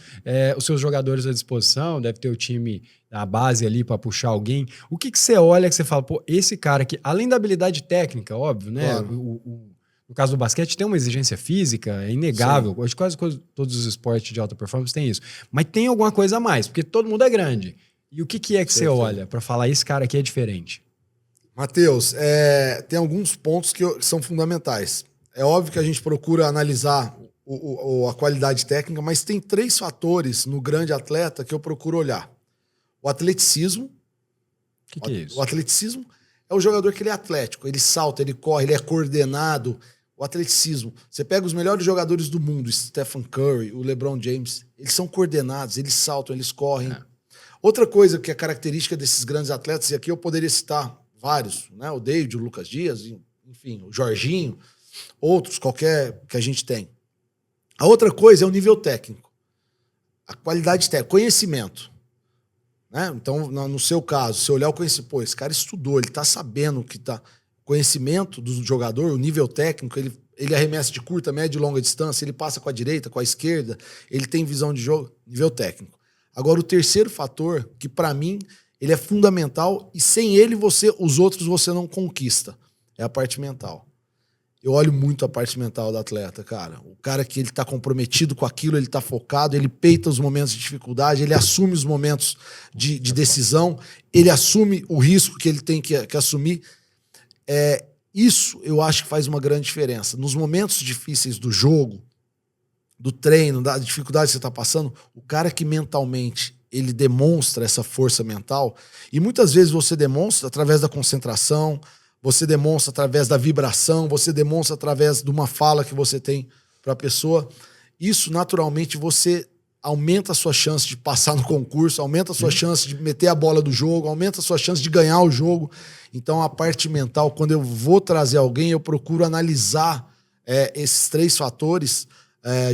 os seus jogadores à disposição, deve ter o time, a base ali para puxar alguém. O que você olha que você fala, pô, esse cara aqui, além da habilidade técnica, óbvio, né? Claro. No caso do basquete tem uma exigência física, é inegável. Sim. Hoje quase todos os esportes de alta performance têm isso. Mas tem alguma coisa a mais, porque todo mundo é grande. E o que é que você olha para falar, esse cara aqui é diferente? Matheus, tem alguns pontos que são fundamentais. É óbvio que a gente procura analisar a qualidade técnica, mas tem 3 fatores no grande atleta que eu procuro olhar. O atleticismo. O que é isso? O atleticismo é o jogador que ele é atlético, ele salta, ele corre, ele é coordenado. O atleticismo. Você pega os melhores jogadores do mundo, Stephen Curry, o LeBron James, eles são coordenados, eles saltam, eles correm. Outra coisa que é característica desses grandes atletas, e aqui eu poderia citar vários, né? O David, o Lucas Dias, enfim, o Jorginho, outros, qualquer que a gente tem. A outra coisa é o nível técnico. A qualidade técnica, conhecimento. Né? Então, no seu caso, se olhar o conhecimento, pô, esse cara estudou, ele tá sabendo que tá... Conhecimento do jogador, o nível técnico, ele arremessa de curta, média e longa distância, ele passa com a direita, com a esquerda, ele tem visão de jogo, nível técnico. Agora, o terceiro fator, que para mim, ele é fundamental e sem ele, os outros você não conquista, é a parte mental. Eu olho muito a parte mental do atleta, cara. O cara que ele tá comprometido com aquilo, ele tá focado, ele peita os momentos de dificuldade, ele assume os momentos de decisão, ele assume o risco que ele tem que assumir. Isso eu acho que faz uma grande diferença. Nos momentos difíceis do jogo, do treino, da dificuldade que você está passando, o cara que mentalmente ele demonstra essa força mental, e muitas vezes você demonstra através da concentração, você demonstra através da vibração, você demonstra através de uma fala que você tem para a pessoa. Isso, naturalmente, você aumenta a sua chance de passar no concurso, aumenta a sua chance de meter a bola do jogo, aumenta a sua chance de ganhar o jogo. Então, a parte mental, quando eu vou trazer alguém, eu procuro analisar esses 3 fatores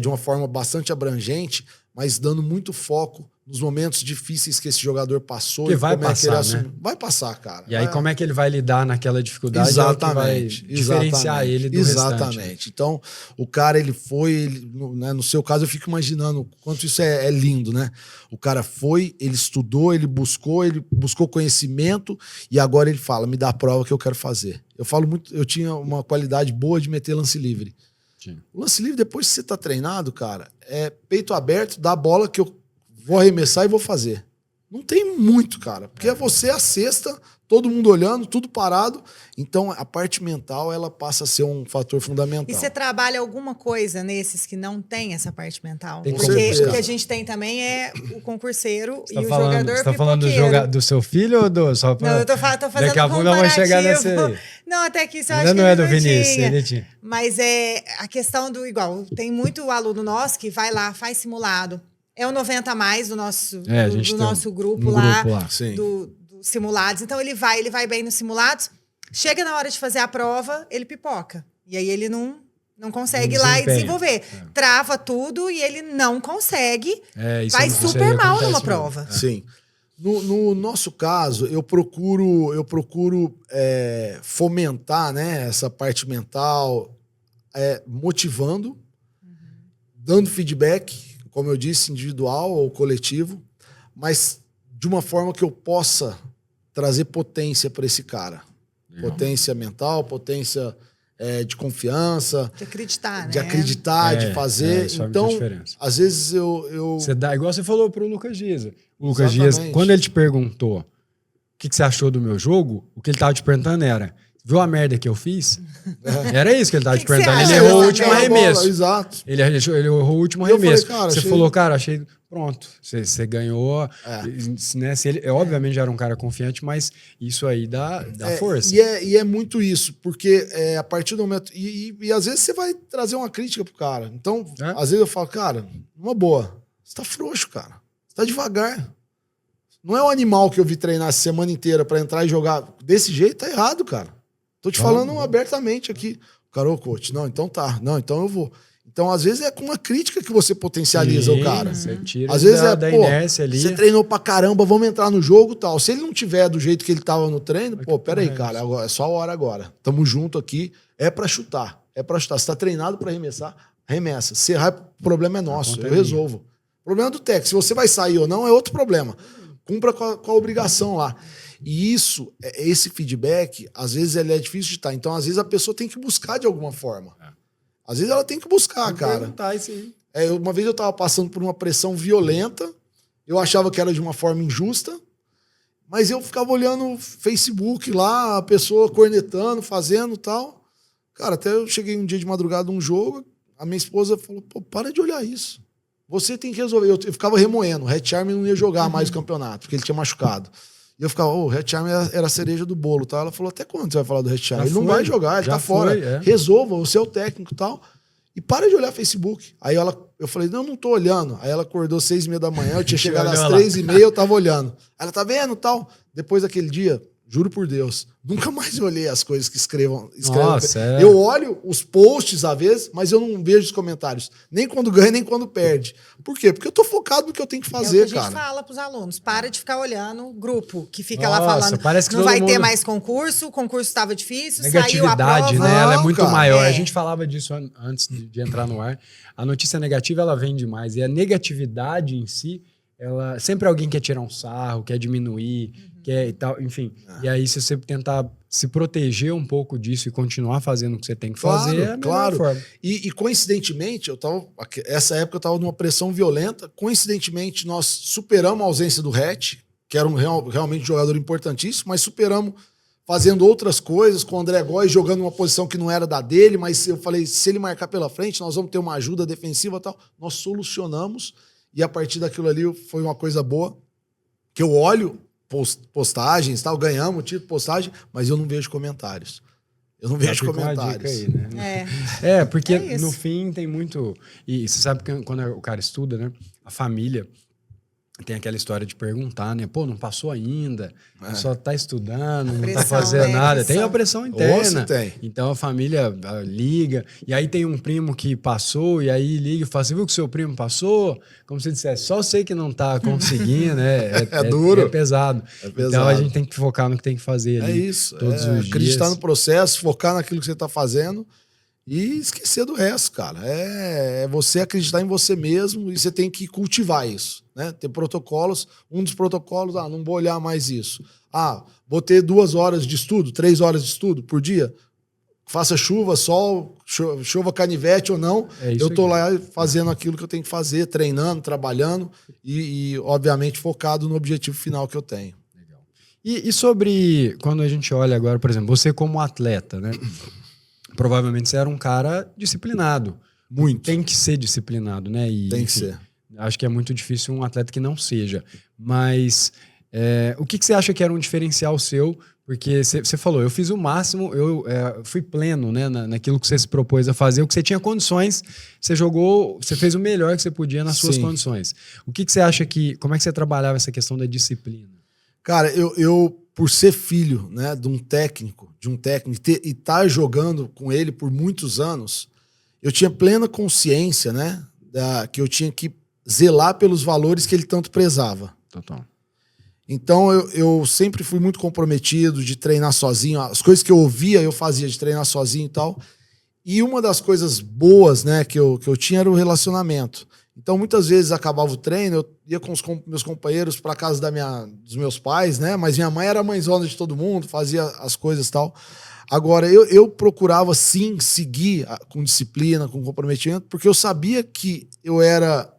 de uma forma bastante abrangente, mas dando muito foco nos momentos difíceis que esse jogador passou. Que vai passar, né? Vai passar, cara. E aí, como é que ele vai lidar naquela dificuldade? Exatamente. É que vai diferenciar ele do restante. Exatamente. Então, o cara, ele foi... né, no seu caso, eu fico imaginando o quanto isso é lindo, né? O cara foi, ele estudou, ele buscou conhecimento e agora ele fala, me dá a prova que eu quero fazer. Eu falo muito, eu tinha uma qualidade boa de meter lance livre. Sim. O lance livre, depois que você tá treinado, cara, é peito aberto, dá a bola que eu vou arremessar e vou fazer. Não tem muito, cara. Porque é você a cesta, todo mundo olhando, tudo parado. Então, a parte mental, ela passa a ser um fator fundamental. E você trabalha alguma coisa nesses que não tem essa parte mental? Tem porque o que a gente tem também é o concurseiro e o jogador Você tá falando do seu filho ou do... Só pra... Não, eu tô fazendo Daqui a pouco não vai chegar nesse aí. Não, até que isso eu acho que não é do Vinícius, ele tinha. Mas é a questão do igual. Tem muito aluno nosso que vai lá, faz simulado. É o 90 a mais do nosso, do nosso grupo lá, dos simulados. Então, ele vai bem nos simulados. Chega na hora de fazer a prova, ele pipoca. E aí, ele não consegue ir lá e desenvolver. Trava tudo e ele não consegue. Vai super mal numa prova. Sim. No nosso caso, eu procuro fomentar, né, essa parte mental, motivando, dando feedback, como eu disse, individual ou coletivo, mas de uma forma que eu possa trazer potência para esse cara. Potência mental, potência de confiança. De acreditar, né? De acreditar, de fazer. Então, às vezes eu... Você dá, igual você falou pro Lucas Dias. O Lucas Dias, quando ele te perguntou o que você achou do meu jogo, o que ele tava te perguntando era... Viu a merda que eu fiz? Era isso que ele tava te perguntando. Ele errou o último arremesso. Exato. Ele errou o último arremesso. Você falou, cara, achei... Pronto, você ganhou. Né? Se ele, obviamente já era um cara confiante, mas isso aí dá força. E é muito isso, porque a partir do momento... E às vezes você vai trazer uma crítica pro cara. Então, às vezes eu falo, cara, uma boa, você tá frouxo, cara. Você tá devagar. Não é um animal que eu vi treinar a semana inteira pra entrar e jogar desse jeito, tá errado, cara. Tô te falando abertamente aqui. O cara, ô coach, não, então tá. Não, então eu vou. Então, às vezes, é com uma crítica que você potencializa o cara. Você tira às vezes da inércia ali. Você treinou pra caramba, vamos entrar no jogo e tal. Se ele não tiver do jeito que ele tava no treino, peraí, cara, agora, é só a hora agora. Tamo junto aqui, é pra chutar. É pra chutar. Você tá treinado pra arremessar, arremessa. Se errar, o problema é nosso, eu resolvo. O problema é do técnico. Se você vai sair ou não, é outro problema. Cumpra com a obrigação lá. E isso, esse feedback, às vezes ele é difícil de estar. Então, às vezes, a pessoa tem que buscar de alguma forma. Às vezes ela tem que buscar, cara. Isso aí. Uma vez eu tava passando por uma pressão violenta, eu achava que era de uma forma injusta, mas eu ficava olhando o Facebook lá, a pessoa cornetando, fazendo e tal. Cara, até eu cheguei um dia de madrugada num jogo, a minha esposa falou, pô, para de olhar isso. Você tem que resolver. Eu ficava remoendo, o Red Charm não ia jogar mais o campeonato, porque ele tinha machucado. E eu ficava, o Red Charm era a cereja do bolo, tá? Ela falou, até quando você vai falar do Red Charm? Ele não vai jogar, ele tá fora. Resolva, você é o técnico e tal. E para de olhar Facebook. Aí eu falei, não tô olhando. Aí ela acordou 6h30 da manhã, eu tinha chegado às 3h30, eu tava olhando. Ela tá vendo tal? Depois daquele dia, juro por Deus, nunca mais olhei as coisas que escrevam. Nossa, Eu olho os posts às vezes, mas eu não vejo os comentários. Nem quando ganha, nem quando perde. Por quê? Porque eu tô focado no que eu tenho que fazer, cara. É o que a gente fala pros alunos. Para de ficar olhando o grupo que fica lá falando. Parece que não vai ter mais concurso, o concurso estava difícil, saiu a prova. Negatividade, né? Ela é muito maior. A gente falava disso antes de entrar no ar. A notícia negativa, ela vem demais. E a negatividade em si, ela sempre alguém quer tirar um sarro, quer diminuir, quer e tal, enfim. E aí, se você tentar se proteger um pouco disso e continuar fazendo o que você tem que fazer, é a melhor forma. E coincidentemente, essa época eu estava numa pressão violenta. Coincidentemente, nós superamos a ausência do Hatch, que era realmente um jogador importantíssimo, mas superamos fazendo outras coisas, com o André Góes jogando uma posição que não era da dele, mas eu falei, se ele marcar pela frente, nós vamos ter uma ajuda defensiva e tal. Nós solucionamos, e a partir daquilo ali foi uma coisa boa, que eu olho postagens, tal, ganhamos título, postagem, mas eu não vejo comentários. Eu não vejo comentários. Aí, né? Porque no fim tem muito... E você sabe que quando o cara estuda, né? A família tem aquela história de perguntar, né? Pô, não passou ainda, só tá estudando, não tá fazendo nada. Tem a pressão interna. Tem. Então a família liga, e aí tem um primo que passou, e aí liga e fala, você viu que o seu primo passou? Como se dissesse, só sei que não tá conseguindo, né? É duro. É pesado. Então a gente tem que focar no que tem que fazer ali. É isso. Todos os dias. Acreditar no processo, focar naquilo que você tá fazendo e esquecer do resto, cara. É você acreditar em você mesmo e você tem que cultivar isso, né? Ter protocolos. Um dos protocolos, não vou olhar mais isso. Vou ter 2 horas de estudo, 3 horas de estudo por dia. Faça chuva, sol, chuva canivete ou não, eu tô lá fazendo aquilo que eu tenho que fazer, treinando, trabalhando e obviamente, focado no objetivo final que eu tenho. Legal. E sobre, quando a gente olha agora, por exemplo, você como atleta, né? Provavelmente você era um cara disciplinado. Muito. Tem que ser disciplinado, né? Tem que ser. Acho que é muito difícil um atleta que não seja. Mas o que você acha que era um diferencial seu? Porque você falou, eu fiz o máximo, eu fui pleno, né, naquilo que você se propôs a fazer, o que você tinha condições, você fez o melhor que você podia nas suas condições. O que você acha como é que você trabalhava essa questão da disciplina? Cara, eu por ser filho, né, de um técnico e estar jogando com ele por muitos anos, eu tinha plena consciência, né, que eu tinha que zelar pelos valores que ele tanto prezava. Total. Então eu sempre fui muito comprometido de treinar sozinho. As coisas que eu ouvia, eu fazia de treinar sozinho e tal. E uma das coisas boas, né, que eu tinha era o relacionamento. Então, muitas vezes acabava o treino, eu ia com os meus companheiros para casa dos meus pais, né? Mas minha mãe era a mãezona de todo mundo, fazia as coisas e tal. Agora, eu procurava, sim, seguir com disciplina, com comprometimento, porque eu sabia que eu era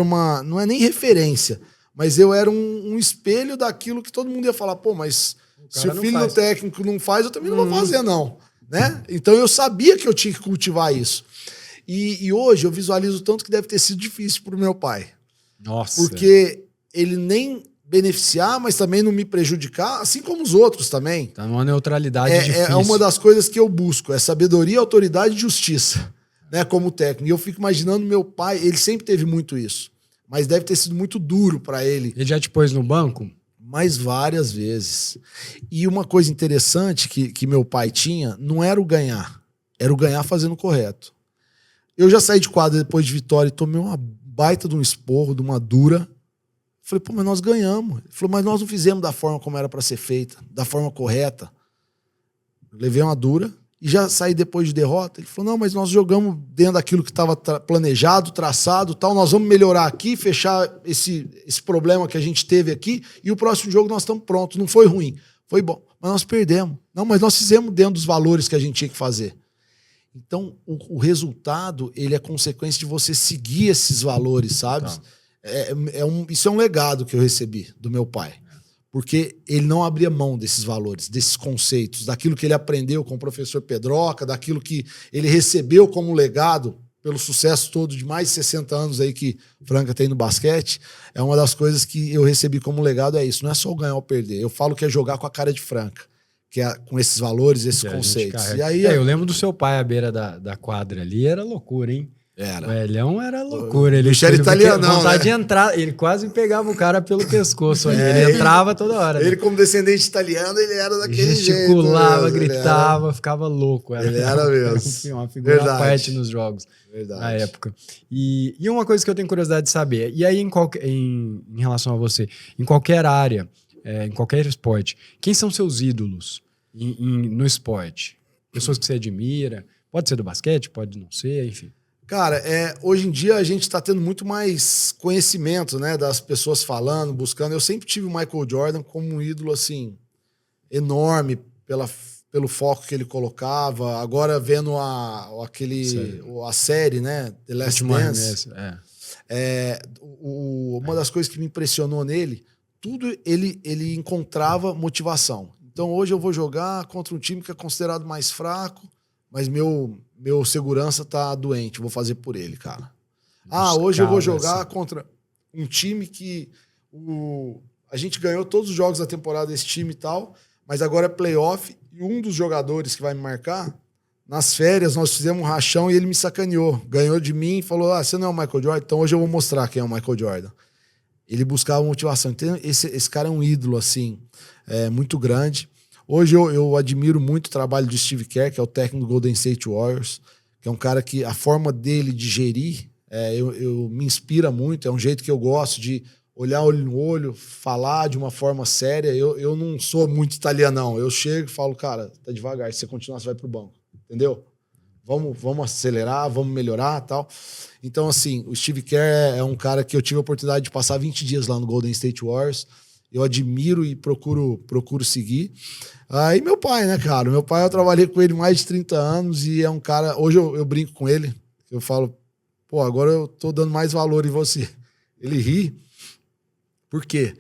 uma... Não é nem referência, mas eu era um espelho daquilo que todo mundo ia falar, pô, mas se o filho do técnico não faz, eu também não vou fazer, não. Né? Então, eu sabia que eu tinha que cultivar isso. E hoje eu visualizo o tanto que deve ter sido difícil pro meu pai. Nossa. Porque ele nem beneficiar, mas também não me prejudicar, assim como os outros também. Tá numa neutralidade difícil. É uma das coisas que eu busco, é sabedoria, autoridade e justiça, né, como técnico. E eu fico imaginando meu pai, ele sempre teve muito isso, mas deve ter sido muito duro para ele. Ele já te pôs no banco? Mas várias vezes. E uma coisa interessante que meu pai tinha, não era o ganhar fazendo o correto. Eu já saí de quadra depois de vitória e tomei uma baita de um esporro, de uma dura. Falei, pô, mas nós ganhamos. Ele falou, mas nós não fizemos da forma como era para ser feita, da forma correta. Eu levei uma dura e já saí depois de derrota. Ele falou, não, mas nós jogamos dentro daquilo que estava planejado, traçado, tal. Nós vamos melhorar aqui, fechar esse problema que a gente teve aqui e o próximo jogo nós estamos prontos. Não foi ruim, foi bom. Mas nós perdemos. Não, mas nós fizemos dentro dos valores que a gente tinha que fazer. Então, o resultado, ele é consequência de você seguir esses valores, sabe? Tá. Isso é um legado que eu recebi do meu pai. Porque ele não abria mão desses valores, desses conceitos, daquilo que ele aprendeu com o professor Pedroca, daquilo que ele recebeu como legado pelo sucesso todo de mais de 60 anos aí que Franca tem no basquete. É uma das coisas que eu recebi como legado, é isso. Não é só ganhar ou perder. Eu falo que é jogar com a cara de Franca. Que é com esses valores, esses conceitos. E aí, eu lembro do seu pai à beira da quadra ali, era loucura, hein? Era. O Elhão era loucura. Ele era italianão, vontade de entrar, ele quase pegava o cara pelo pescoço. Ele entrava toda hora. Ele, como descendente italiano, ele era daquele gesticulava, jeito. Gritava, ficava louco. Ele era mesmo. Uma figura à parte nos jogos. Verdade. Na época. E uma coisa que eu tenho curiosidade de saber, e aí em relação a você, em qualquer área, em qualquer esporte, quem são seus ídolos no esporte? Pessoas que você admira, pode ser do basquete, pode não ser, enfim. Cara, hoje em dia a gente está tendo muito mais conhecimento, né, das pessoas falando, buscando. Eu sempre tive o Michael Jordan como um ídolo assim enorme pelo foco que ele colocava. Agora vendo a série, né, The Last Dance. Uma das coisas que me impressionou nele, tudo ele encontrava motivação. Então hoje eu vou jogar contra um time que é considerado mais fraco, mas meu segurança tá doente, vou fazer por ele, cara. Hoje eu vou jogar contra um time que a gente ganhou todos os jogos da temporada desse time e tal, mas agora é playoff e um dos jogadores que vai me marcar, nas férias nós fizemos um rachão e ele me sacaneou. Ganhou de mim e falou, você não é o Michael Jordan? Então hoje eu vou mostrar quem é o Michael Jordan. Ele buscava motivação. Então esse cara é um ídolo, assim, muito grande. Hoje eu admiro muito o trabalho de Steve Kerr, que é o técnico do Golden State Warriors, que é um cara que a forma dele de gerir eu me inspira muito. É um jeito que eu gosto de olhar olho no olho, falar de uma forma séria. Eu não sou muito italianão. Eu chego e falo, cara, tá devagar, se você continuar, você vai pro banco. Entendeu? Vamos acelerar, vamos melhorar e tal. Então, assim, o Steve Kerr é um cara que eu tive a oportunidade de passar 20 dias lá no Golden State Warriors. Eu admiro e procuro seguir. E meu pai, né, cara? Meu pai, eu trabalhei com ele mais de 30 anos e é um cara... Hoje eu brinco com ele, eu falo, pô, agora eu tô dando mais valor em você. Ele ri. Por quê?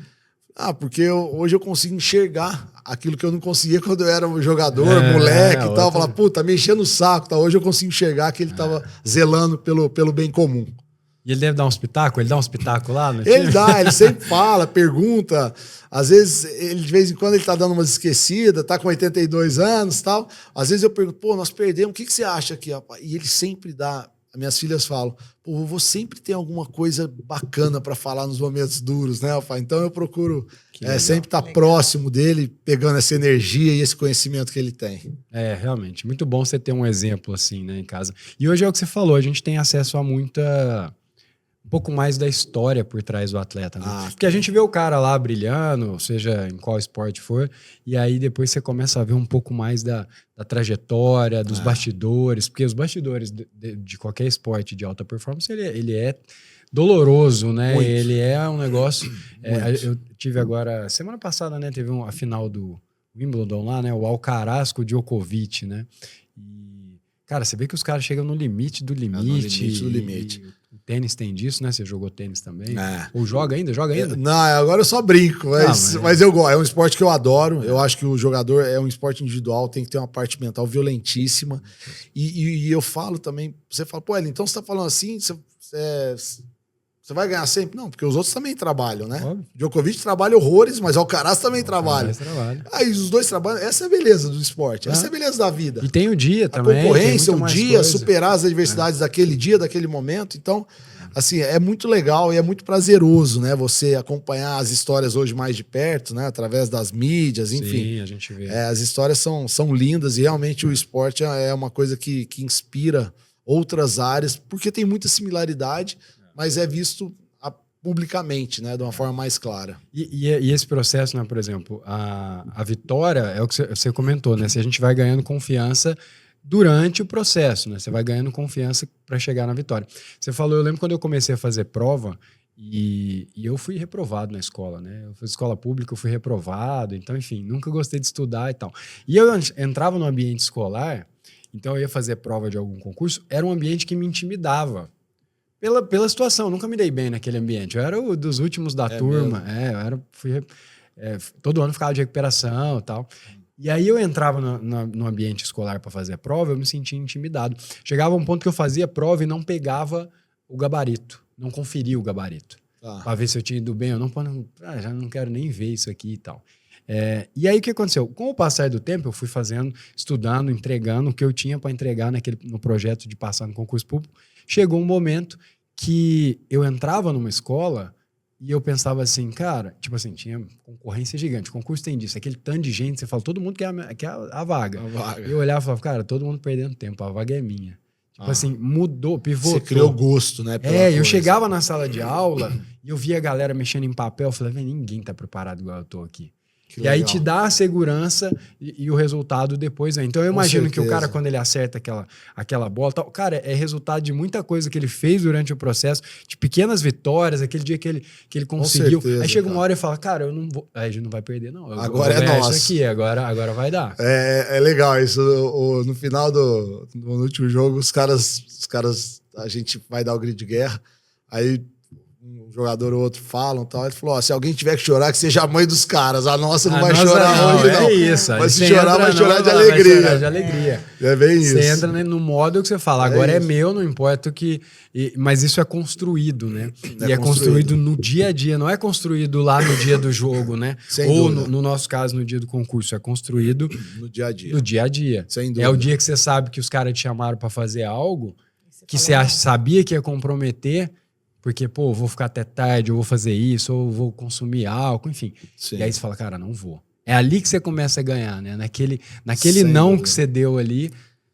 Porque hoje eu consigo enxergar aquilo que eu não conseguia quando eu era um jogador, moleque e tal. Falar, puta, me enchendo o saco. Tá? Hoje eu consigo enxergar que ele tava zelando pelo bem comum. E ele deve dar um espetáculo? Ele dá um espetáculo lá no time? Ele dá, ele sempre fala, pergunta. Às vezes, de vez em quando, ele tá dando umas esquecidas, tá com 82 anos e tal. Às vezes eu pergunto, pô, nós perdemos, o que você acha aqui, rapaz? E ele sempre dá, minhas filhas falam, pô, o vovô sempre tem alguma coisa bacana para falar nos momentos duros, né, rapaz? Então eu procuro sempre estar próximo dele, pegando essa energia e esse conhecimento que ele tem. Realmente, muito bom você ter um exemplo assim, né, em casa. E hoje é o que você falou, a gente tem acesso a um pouco mais da história por trás do atleta, né? Porque a gente vê o cara lá brilhando, seja em qual esporte for, e aí depois você começa a ver um pouco mais da trajetória, dos bastidores, porque os bastidores de qualquer esporte de alta performance, ele é doloroso, né? Muito. Ele é um negócio... eu tive agora, semana passada, né? Teve a final do Wimbledon lá, né? O Alcaraz com o Djokovic, né? E, cara, você vê que os caras chegam no limite do limite. No limite do limite. Tênis tem disso, né? Você jogou tênis também? Ou joga ainda? Não, agora eu só brinco, mas eu gosto. É um esporte que eu adoro. Eu acho que o jogador é um esporte individual, tem que ter uma parte mental violentíssima. E eu falo também, você fala, pô, então você tá falando assim, você vai ganhar sempre? Não, porque os outros também trabalham, né? Óbvio. Djokovic trabalha horrores, mas o Alcaraz também trabalha. Aí os dois trabalham. Essa é a beleza do esporte. Essa é a beleza da vida. E tem o dia também. A concorrência, o dia, superar as adversidades daquele dia, daquele momento. Então, assim, é muito legal e é muito prazeroso, né? Você acompanhar as histórias hoje mais de perto, né? Através das mídias, enfim. Sim, a gente vê. As histórias são lindas e realmente o esporte é uma coisa que inspira outras áreas, porque tem muita similaridade, mas é visto publicamente, né, de uma forma mais clara. E esse processo, né, por exemplo, a vitória é o que você comentou, né? Se a gente vai ganhando confiança durante o processo, né? Você vai ganhando confiança para chegar na vitória. Você falou, eu lembro quando eu comecei a fazer prova e eu fui reprovado na escola, né? Eu fiz escola pública, eu fui reprovado, então, enfim, nunca gostei de estudar e tal. E eu entrava no ambiente escolar, então eu ia fazer prova de algum concurso, era um ambiente que me intimidava. Pela situação, nunca me dei bem naquele ambiente. Eu era o dos últimos da turma. Todo ano ficava de recuperação e tal. E aí eu entrava no ambiente escolar para fazer a prova, eu me sentia intimidado. Chegava um ponto que eu fazia a prova e não pegava o gabarito. Não conferia o gabarito. Para ver se eu tinha ido bem ou não. Já não quero nem ver isso aqui e tal. E aí o que aconteceu? Com o passar do tempo, eu fui fazendo, estudando, entregando o que eu tinha para entregar no projeto de passar no concurso público. Chegou um momento que eu entrava numa escola e eu pensava assim, cara, tipo assim, tinha concorrência gigante, o concurso tem disso, aquele tanto de gente, você fala, todo mundo quer a vaga. E eu olhava e falava, cara, todo mundo perdendo tempo, a vaga é minha. Tipo assim, mudou, pivotou. Você criou gosto, né? Eu chegava na sala de aula e eu via a galera mexendo em papel, eu falei, ninguém tá preparado igual eu tô aqui. E aí te dá a segurança e o resultado depois. Né? Então eu imagino que o cara, quando ele acerta aquela bola, tal, cara, é resultado de muita coisa que ele fez durante o processo, de pequenas vitórias, aquele dia que ele conseguiu. Aí chega uma hora e fala, cara, eu não vou. Aí a gente não vai perder, não. Agora é nosso. Isso aqui, agora vai dar. É legal isso. No final no último jogo, os caras, a gente vai dar o grito de guerra. Aí um jogador ou outro falam e tal. Ele falou, se alguém tiver que chorar, que seja a mãe dos caras. A nossa não vai chorar hoje, não. É isso. Mas se chorar, vai chorar de alegria. Vai chorar de alegria. É bem isso. Você entra no modo que você fala, agora é meu, não importa o que... Mas isso é construído, né? É construído no dia a dia, não é construído lá no dia do jogo, né? Ou no nosso caso, no dia do concurso, é construído no dia a dia. No dia a dia. Sem dúvida. É o dia que você sabe que os caras te chamaram para fazer algo que você sabia que ia comprometer, porque, pô, vou ficar até tarde, ou vou fazer isso, ou vou consumir álcool, enfim. Sim. E aí você fala, cara, não vou. É ali que você começa a ganhar, né? Naquele não que você deu ali,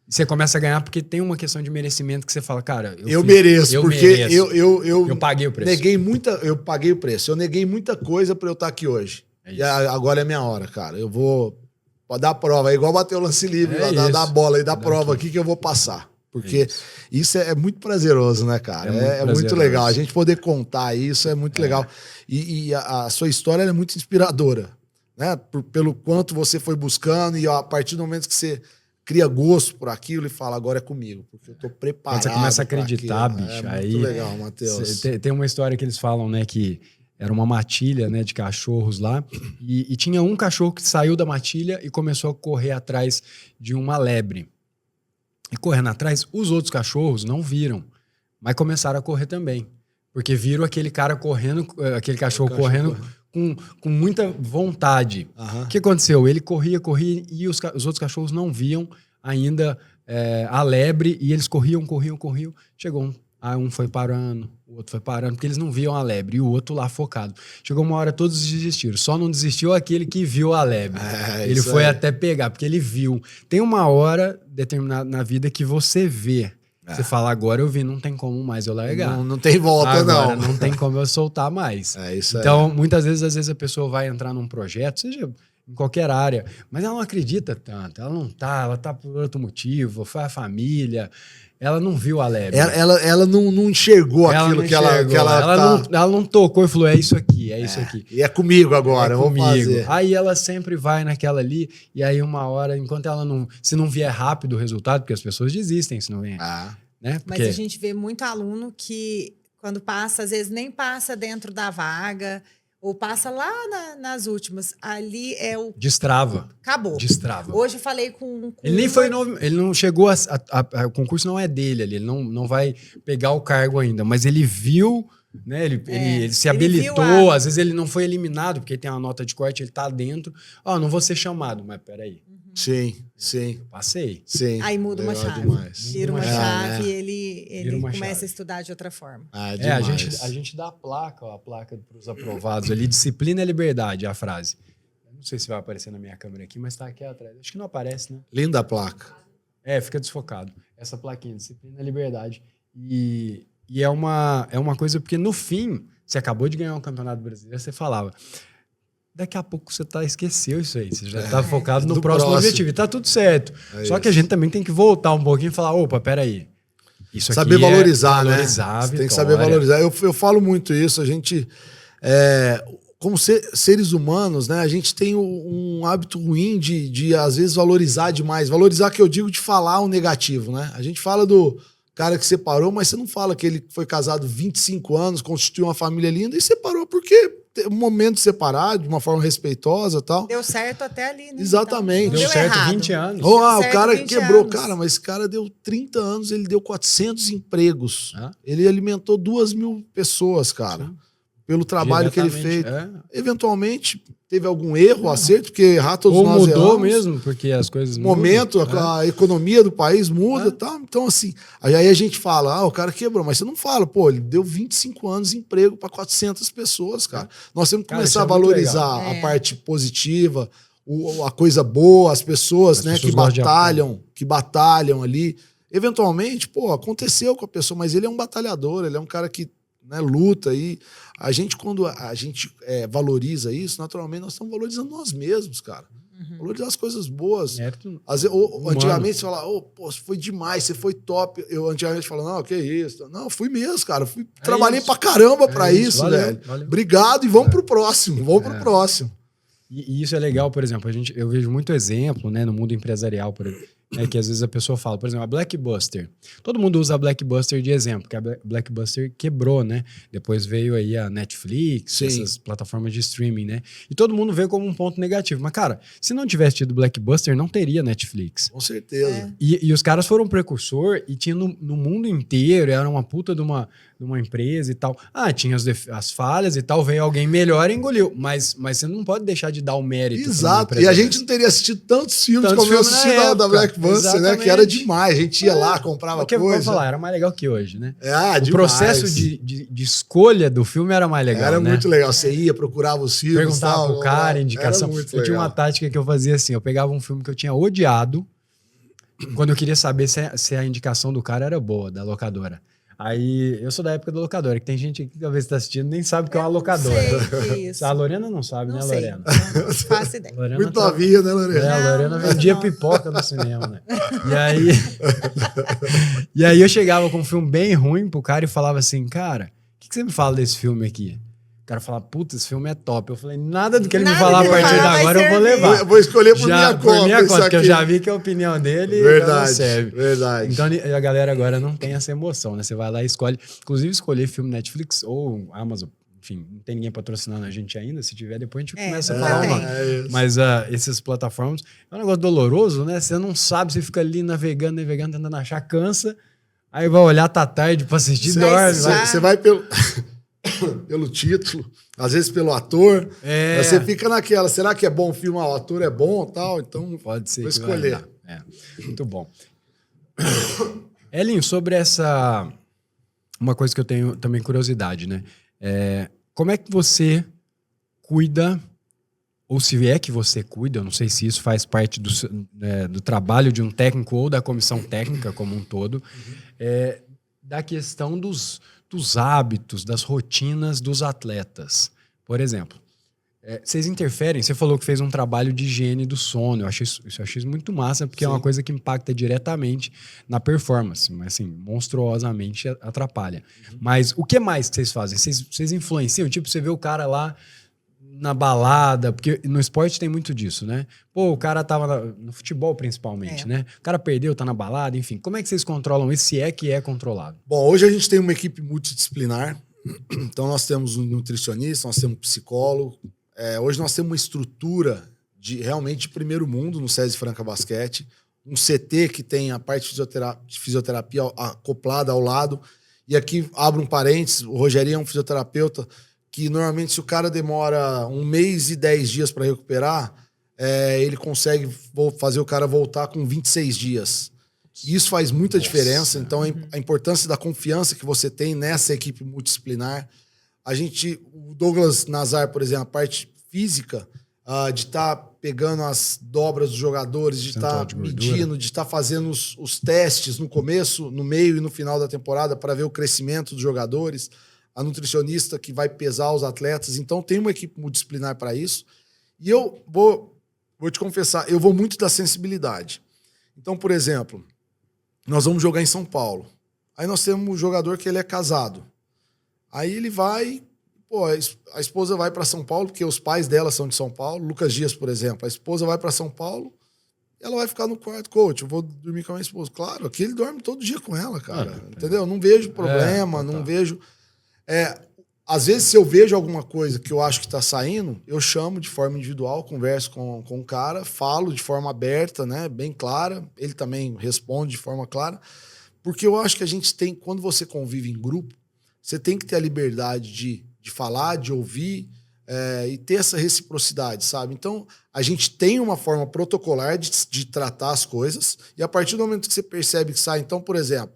você começa a ganhar porque tem uma questão de merecimento que você fala, cara, eu mereço, porque eu paguei o preço. Eu paguei o preço. Eu neguei muita coisa para eu estar aqui hoje. E agora é minha hora, cara. Eu vou dar a prova. É igual bater o lance livre, dar a bola e dar a prova aqui que eu vou passar. Porque isso é muito prazeroso, né, cara? É muito legal. A gente poder contar isso é muito legal. E a sua história é muito inspiradora, né? Pelo quanto você foi buscando e a partir do momento que você cria gosto por aquilo e fala, agora é comigo, porque eu tô preparado. Quando você começa a acreditar, bicho. É muito legal, Matheus. Tem uma história que eles falam, né, que era uma matilha, né, de cachorros lá, e tinha um cachorro que saiu da matilha e começou a correr atrás de uma lebre. E correndo atrás, os outros cachorros não viram, mas começaram a correr também. Porque viram aquele cara correndo, aquele cachorro correndo com muita vontade. O que aconteceu? Ele corria e os outros cachorros não viam ainda a lebre e eles corriam. Chegou um foi parando, o outro foi parando, porque eles não viam a lebre e o outro lá focado. Chegou uma hora, todos desistiram. Só não desistiu aquele que viu a lebre. Ele foi até pegar, porque ele viu. Tem uma hora determinada na vida que você vê. Você fala, agora eu vi, não tem como mais eu largar. Não tem volta, agora não tem como eu soltar mais. Então, muitas vezes a pessoa vai entrar num projeto, seja em qualquer área, mas ela não acredita tanto. Ela tá por outro motivo, foi a família... Ela não viu a lebre. Ela não enxergou aquilo que ela não tocou e falou, é isso aqui. E é comigo agora, eu vou fazer. Aí ela sempre vai naquela ali, e aí uma hora, enquanto ela se não vier rápido o resultado, porque as pessoas desistem se não vier. Né? Mas a gente vê muito aluno que, quando passa, às vezes nem passa dentro da vaga, ou passa lá nas últimas. Ali é o... Destrava. Acabou. Destrava. Hoje eu falei com ele nem foi ele não chegou o concurso não é dele ali, ele não vai pegar o cargo ainda, mas ele viu, né? Ele se habilitou, às vezes ele não foi eliminado, porque tem uma nota de corte, ele tá dentro. Não vou ser chamado, mas peraí. Sim. Eu passei. Sim. Aí muda uma chave. Vira uma chave e ele começa a estudar de outra forma. A gente dá a placa para os aprovados ali, disciplina e liberdade, a frase. Não sei se vai aparecer na minha câmera aqui, mas tá aqui atrás. Acho que não aparece, né? Linda a placa. Fica desfocado. essa plaquinha, disciplina e liberdade. E é uma coisa, porque no fim, você acabou de ganhar um campeonato brasileiro, você falava, daqui a pouco você esqueceu isso aí, você já tá focado no próximo objetivo, e tá tudo certo. Só que a gente também tem que voltar um pouquinho e falar, opa, peraí. Isso aqui saber valorizar, né? Você tem que saber valorizar. Eu falo muito isso, a gente... como seres humanos, né, a gente tem um hábito ruim de às vezes, valorizar demais. Valorizar, que eu digo, de falar o negativo, né? A gente fala do cara que separou, mas você não fala que ele foi casado 25 anos, constituiu uma família linda e separou porque um momento de separar, de uma forma respeitosa e tal. Deu certo até ali, né? Exatamente. Então, deu certo errado. 20 anos. O cara quebrou. Anos. Cara, mas esse cara deu 30 anos, ele deu 400 empregos. Ele alimentou 2.000 pessoas, cara. Sim. Pelo trabalho que ele fez. Eventualmente, teve algum erro, acerto, porque errar todos nós erramos. Ou mudou mesmo, porque as coisas mudam. A economia do país muda e tal. Então, assim, aí a gente fala, o cara quebrou, mas você não fala, pô, ele deu 25 anos de emprego para 400 pessoas, cara. Nós temos que começar a valorizar a parte positiva, a coisa boa, as pessoas, né, que batalham ali. Eventualmente, pô, aconteceu com a pessoa, mas ele é um batalhador, ele é um cara que, né, luta aí. A gente, quando a gente valoriza isso, naturalmente nós estamos valorizando nós mesmos, cara. Valorizar as coisas boas. Antigamente você fala, pô, foi demais, você foi top. Eu antigamente falava, não, que isso. Não, fui mesmo, cara. Trabalhei pra caramba pra isso, velho. Valeu. Obrigado e vamos pro próximo. Pro próximo. E isso é legal, por exemplo, eu vejo muito exemplo, né, no mundo empresarial, por exemplo. Que às vezes a pessoa fala, por exemplo, a Blockbuster. Todo mundo usa a Blockbuster de exemplo, porque a Blockbuster quebrou, né? Depois veio aí a Netflix, essas plataformas de streaming, né? E todo mundo vê como um ponto negativo. Mas, cara, se não tivesse tido Blockbuster, não teria Netflix. Com certeza. E os caras foram precursor e tinha no mundo inteiro, era uma puta de uma empresa e tal. Tinha as falhas e tal, veio alguém melhor e engoliu. Mas você não pode deixar de dar o mérito. Exato. E a gente não teria assistido tantos filmes como eu assisti da Blockbuster. Né? Que era demais. A gente ia lá, comprava coisa. Vamos falar, era mais legal que hoje, né? O processo de escolha do filme era mais legal, Era muito legal. Você ia, procurava os filmes. Perguntava pro cara, indicação. Eu tinha uma tática que eu fazia assim, eu pegava um filme que eu tinha odiado, quando eu queria saber se a indicação do cara era boa, da locadora. Aí, eu sou da época da locadora, que tem gente que talvez está assistindo nem sabe o que é uma locadora. Isso. A Lorena não sabe, né, Lorena? Não faço ideia. Muito novinha, né, Lorena? A Lorena vendia pipoca no cinema, né? E aí eu chegava com um filme bem ruim pro cara e falava assim, cara, o que você me fala desse filme aqui? O cara falava, puta, esse filme é top. Eu falei, nada do que ele me falar a partir de agora eu vou levar. Eu vou escolher por minha conta, porque eu já vi que a opinião dele não serve. Verdade. Então a galera agora não tem essa emoção, né? Você vai lá e escolhe. Inclusive, escolher filme Netflix ou Amazon. Enfim, não tem ninguém patrocinando a gente ainda. Se tiver, depois a gente começa a falar uma. Mas essas plataformas é um negócio doloroso, né? Você não sabe, você fica ali navegando, tentando achar, cansa. Aí vai olhar, tá tarde pra assistir, dorme. Você vai pelo título, às vezes pelo ator. Você fica naquela, será que é bom o filme? O ator é bom e tal? Então pode ser. Vou escolher. Muito bom. Elinho, sobre uma coisa que eu tenho também curiosidade, né? Como é que você cuida, ou se é que você cuida, eu não sei se isso faz parte do trabalho de um técnico ou da comissão técnica como um todo, da questão dos hábitos, das rotinas dos atletas. Por exemplo, vocês interferem, você falou que fez um trabalho de higiene do sono, eu achei isso muito massa, porque é uma coisa que impacta diretamente na performance, mas assim, monstruosamente atrapalha. Mas o que mais que vocês fazem? Vocês influenciam? Tipo, você vê o cara lá na balada, porque no esporte tem muito disso, né? Pô, o cara tava no futebol principalmente, né? O cara perdeu, tá na balada, enfim. Como é que vocês controlam isso, se é que é controlado? Bom, hoje a gente tem uma equipe multidisciplinar, então nós temos um nutricionista, nós temos um psicólogo, hoje nós temos uma estrutura realmente de primeiro mundo no SESI Franca Basquete, um CT que tem a parte de fisioterapia acoplada ao lado, e aqui abro um parênteses, o Rogerinho é um fisioterapeuta que normalmente se o cara demora 1 mês e 10 dias para recuperar, ele consegue fazer o cara voltar com 26 dias. E isso faz muita diferença. Então, a importância da confiança que você tem nessa equipe multidisciplinar. O Douglas Nazar, por exemplo, a parte física, de estar pegando as dobras dos jogadores, de estar medindo, de estar fazendo os testes no começo, no meio e no final da temporada para ver o crescimento dos jogadores, a nutricionista que vai pesar os atletas. Então tem uma equipe multidisciplinar para isso. E eu vou te confessar, eu vou muito da sensibilidade. Então, por exemplo, nós vamos jogar em São Paulo. Aí nós temos um jogador que ele é casado. Aí ele vai... Pô, a esposa vai para São Paulo, porque os pais dela são de São Paulo. Lucas Dias, por exemplo. A esposa vai para São Paulo, ela vai ficar no quarto. Coach, eu vou dormir com a minha esposa. Claro, aqui ele dorme todo dia com ela, cara. Entendeu? Não vejo problema, não vejo... às vezes, se eu vejo alguma coisa que eu acho que está saindo, eu chamo de forma individual, converso com o cara, falo de forma aberta, né, bem clara. Ele também responde de forma clara. Porque eu acho que a gente tem... Quando você convive em grupo, você tem que ter a liberdade de falar, de ouvir e ter essa reciprocidade, sabe? Então, a gente tem uma forma protocolar de tratar as coisas e a partir do momento que você percebe que sai... Então, por exemplo,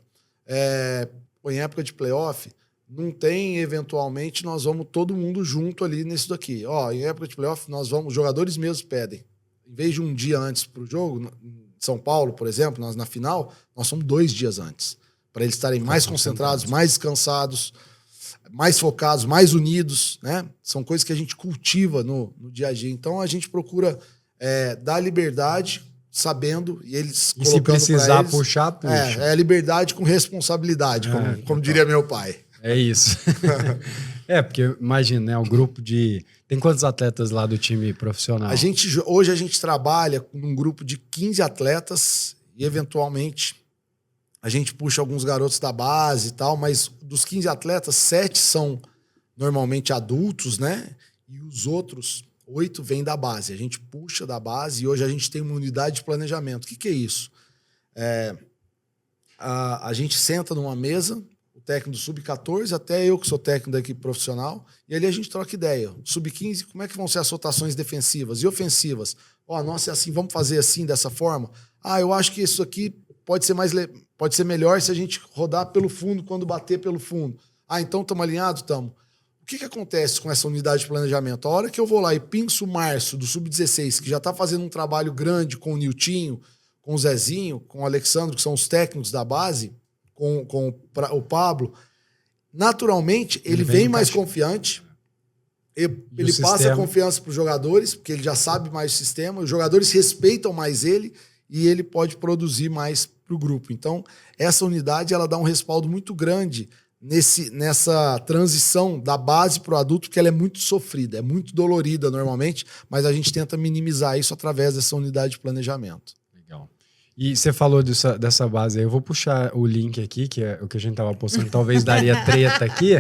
em época de playoff, não tem, eventualmente, nós vamos todo mundo junto ali nisso daqui. Ó, em época de playoff, nós vamos... Os jogadores mesmos pedem. Em vez de um dia antes para o jogo, em São Paulo, por exemplo, nós na final, nós somos 2 dias antes. Para eles estarem mais concentrados, mais descansados, mais focados, mais unidos, né? São coisas que a gente cultiva no dia a dia. Então, a gente procura dar liberdade, sabendo, e eles e se precisar puxar, puxa. É liberdade com responsabilidade, como diria meu pai. É isso. Porque imagina, né? O grupo de... Tem quantos atletas lá do time profissional? Hoje a gente trabalha com um grupo de 15 atletas e, eventualmente... A gente puxa alguns garotos da base e tal, mas dos 15 atletas, 7 são normalmente adultos, né? E os outros 8 vêm da base. A gente puxa da base e hoje a gente tem uma unidade de planejamento. O que é isso? A gente senta numa mesa, o técnico do Sub-14, até eu que sou técnico da equipe profissional, e ali a gente troca ideia. Sub-15, como é que vão ser as rotações defensivas e ofensivas? Nossa, é assim, vamos fazer assim, dessa forma? Eu acho que isso aqui pode ser melhor se a gente rodar pelo fundo quando bater pelo fundo. Então estamos alinhados? Estamos. O que acontece com essa unidade de planejamento? A hora que eu vou lá e pinço o Márcio do Sub-16, que já está fazendo um trabalho grande com o Niltinho, com o Zezinho, com o Alexandre, que são os técnicos da base, com o Pablo, naturalmente ele vem mais confiante, ele passa a confiança para os jogadores, porque ele já sabe mais o sistema, os jogadores respeitam mais ele e ele pode produzir mais para o grupo. Então, essa unidade ela dá um respaldo muito grande nessa transição da base para o adulto, porque ela é muito sofrida, é muito dolorida normalmente, mas a gente tenta minimizar isso através dessa unidade de planejamento. Legal. E você falou dessa base aí, eu vou puxar o link aqui, que é o que a gente estava postando, talvez daria treta aqui,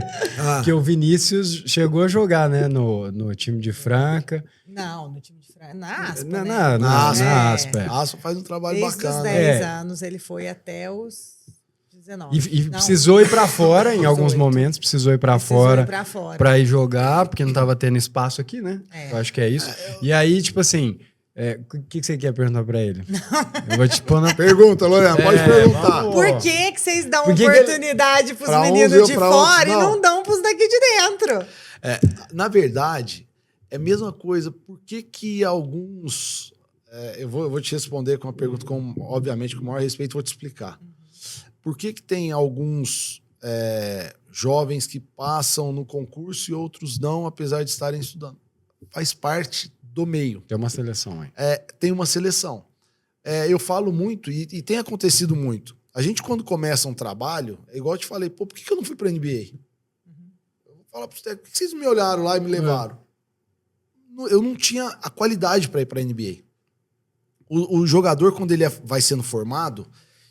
que o Vinícius chegou a jogar, né, no time de Franca. Não, no time de Franca. Na Aspa, né? Na Aspa. A Aspa faz um trabalho Desde bacana. Desde os 10 anos ele foi até os 19. E precisou ir para fora em alguns momentos, precisou ir para fora para ir jogar, porque não estava tendo espaço aqui, né? Eu acho que é isso. E aí, tipo assim, o que você quer perguntar para ele? Eu vou te pôr na pergunta, Lorena, pode perguntar. Por que vocês dão oportunidade para os meninos de fora e não dão para os daqui de dentro? Na verdade, é a mesma coisa. Por que alguns... eu vou te responder com uma pergunta, obviamente, com o maior respeito, vou te explicar. Por que tem alguns jovens que passam no concurso e outros não, apesar de estarem estudando? Faz parte do meio. Tem uma seleção aí. Tem uma seleção. Eu falo muito, e tem acontecido muito. A gente, quando começa um trabalho, é igual eu te falei, por que eu não fui para a NBA? Eu vou falar para os técnicos, por que vocês me olharam lá e me levaram? Eu não tinha a qualidade para ir para a NBA. O jogador, quando ele vai sendo formado,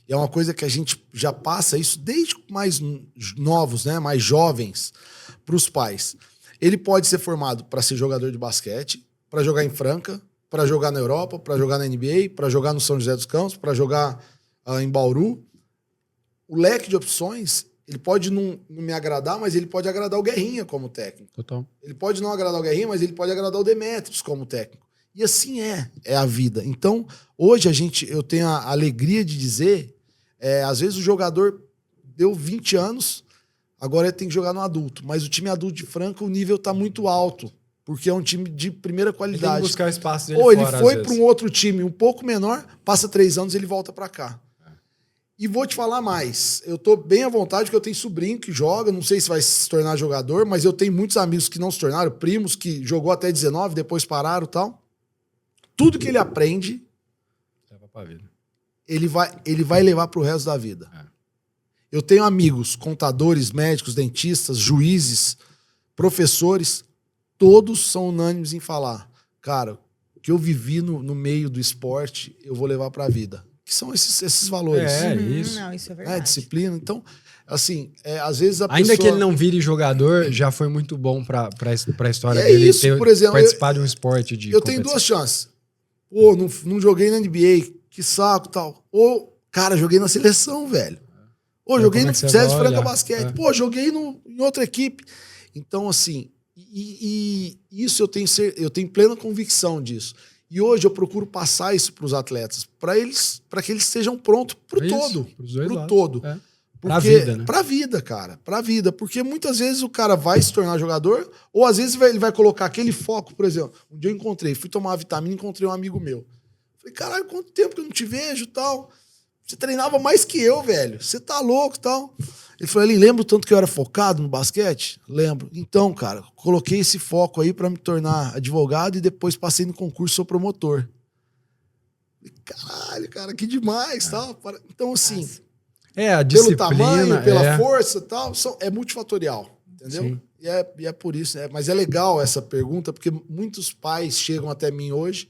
é uma coisa que a gente já passa isso desde mais novos, né, mais jovens, para os pais. Ele pode ser formado para ser jogador de basquete, para jogar em Franca, para jogar na Europa, para jogar na NBA, para jogar no São José dos Campos, para jogar em Bauru. O leque de opções, ele pode não me agradar, mas ele pode agradar o Guerrinha como técnico. Total. Ele pode não agradar o Guerrinha, mas ele pode agradar o Demetrios como técnico. E assim é a vida. Então, hoje eu tenho a alegria de dizer, às vezes o jogador deu 20 anos, agora ele tem que jogar no adulto. Mas o time adulto de Franca, o nível está muito alto, porque é um time de primeira qualidade. Ele tem que buscar o espaço dele Ou fora, ele foi para um outro time um pouco menor, passa 3 anos e ele volta para cá. E vou te falar mais. Eu tô bem à vontade, porque eu tenho sobrinho que joga, não sei se vai se tornar jogador, mas eu tenho muitos amigos que não se tornaram, primos que jogou até 19, depois pararam e tal. Tudo que ele aprende, leva pra vida. Ele vai levar pro resto da vida. Eu tenho amigos, contadores, médicos, dentistas, juízes, professores, todos são unânimes em falar, cara, o que eu vivi no meio do esporte, eu vou levar pra vida. Que são esses valores. Isso. Não, isso é verdade. Disciplina. Então, assim, às vezes a Ainda pessoa... que ele não vire jogador, já foi muito bom pra história dele. Isso, por exemplo, participar de um esporte de Eu tenho 2 chances. Pô, não joguei na NBA, que saco e tal. Ou, cara, joguei na seleção, velho. Ou joguei no César Franca Basquete. Pô, joguei em outra equipe. Então, assim, e isso eu tenho plena convicção disso. E hoje eu procuro passar isso para os atletas, para que eles estejam prontos para o todo. Para o todo. Para a vida, né? Para a vida, cara. Para a vida. Porque muitas vezes o cara vai se tornar jogador, ou às vezes ele vai colocar aquele foco, por exemplo. Um dia eu fui tomar uma vitamina e encontrei um amigo meu. Falei, caralho, quanto tempo que eu não te vejo e tal. Você treinava mais que eu, velho. Você tá louco e tal. Ele falou, ele lembra o tanto que eu era focado no basquete? Lembro. Então, cara, coloquei esse foco aí para me tornar advogado e depois passei no concurso, sou promotor. Caralho, cara, que demais, tal. Então, assim, a disciplina, pelo tamanho, pela força e tal, é multifatorial, entendeu? Sim. E é por isso, mas é legal essa pergunta, porque muitos pais chegam até mim hoje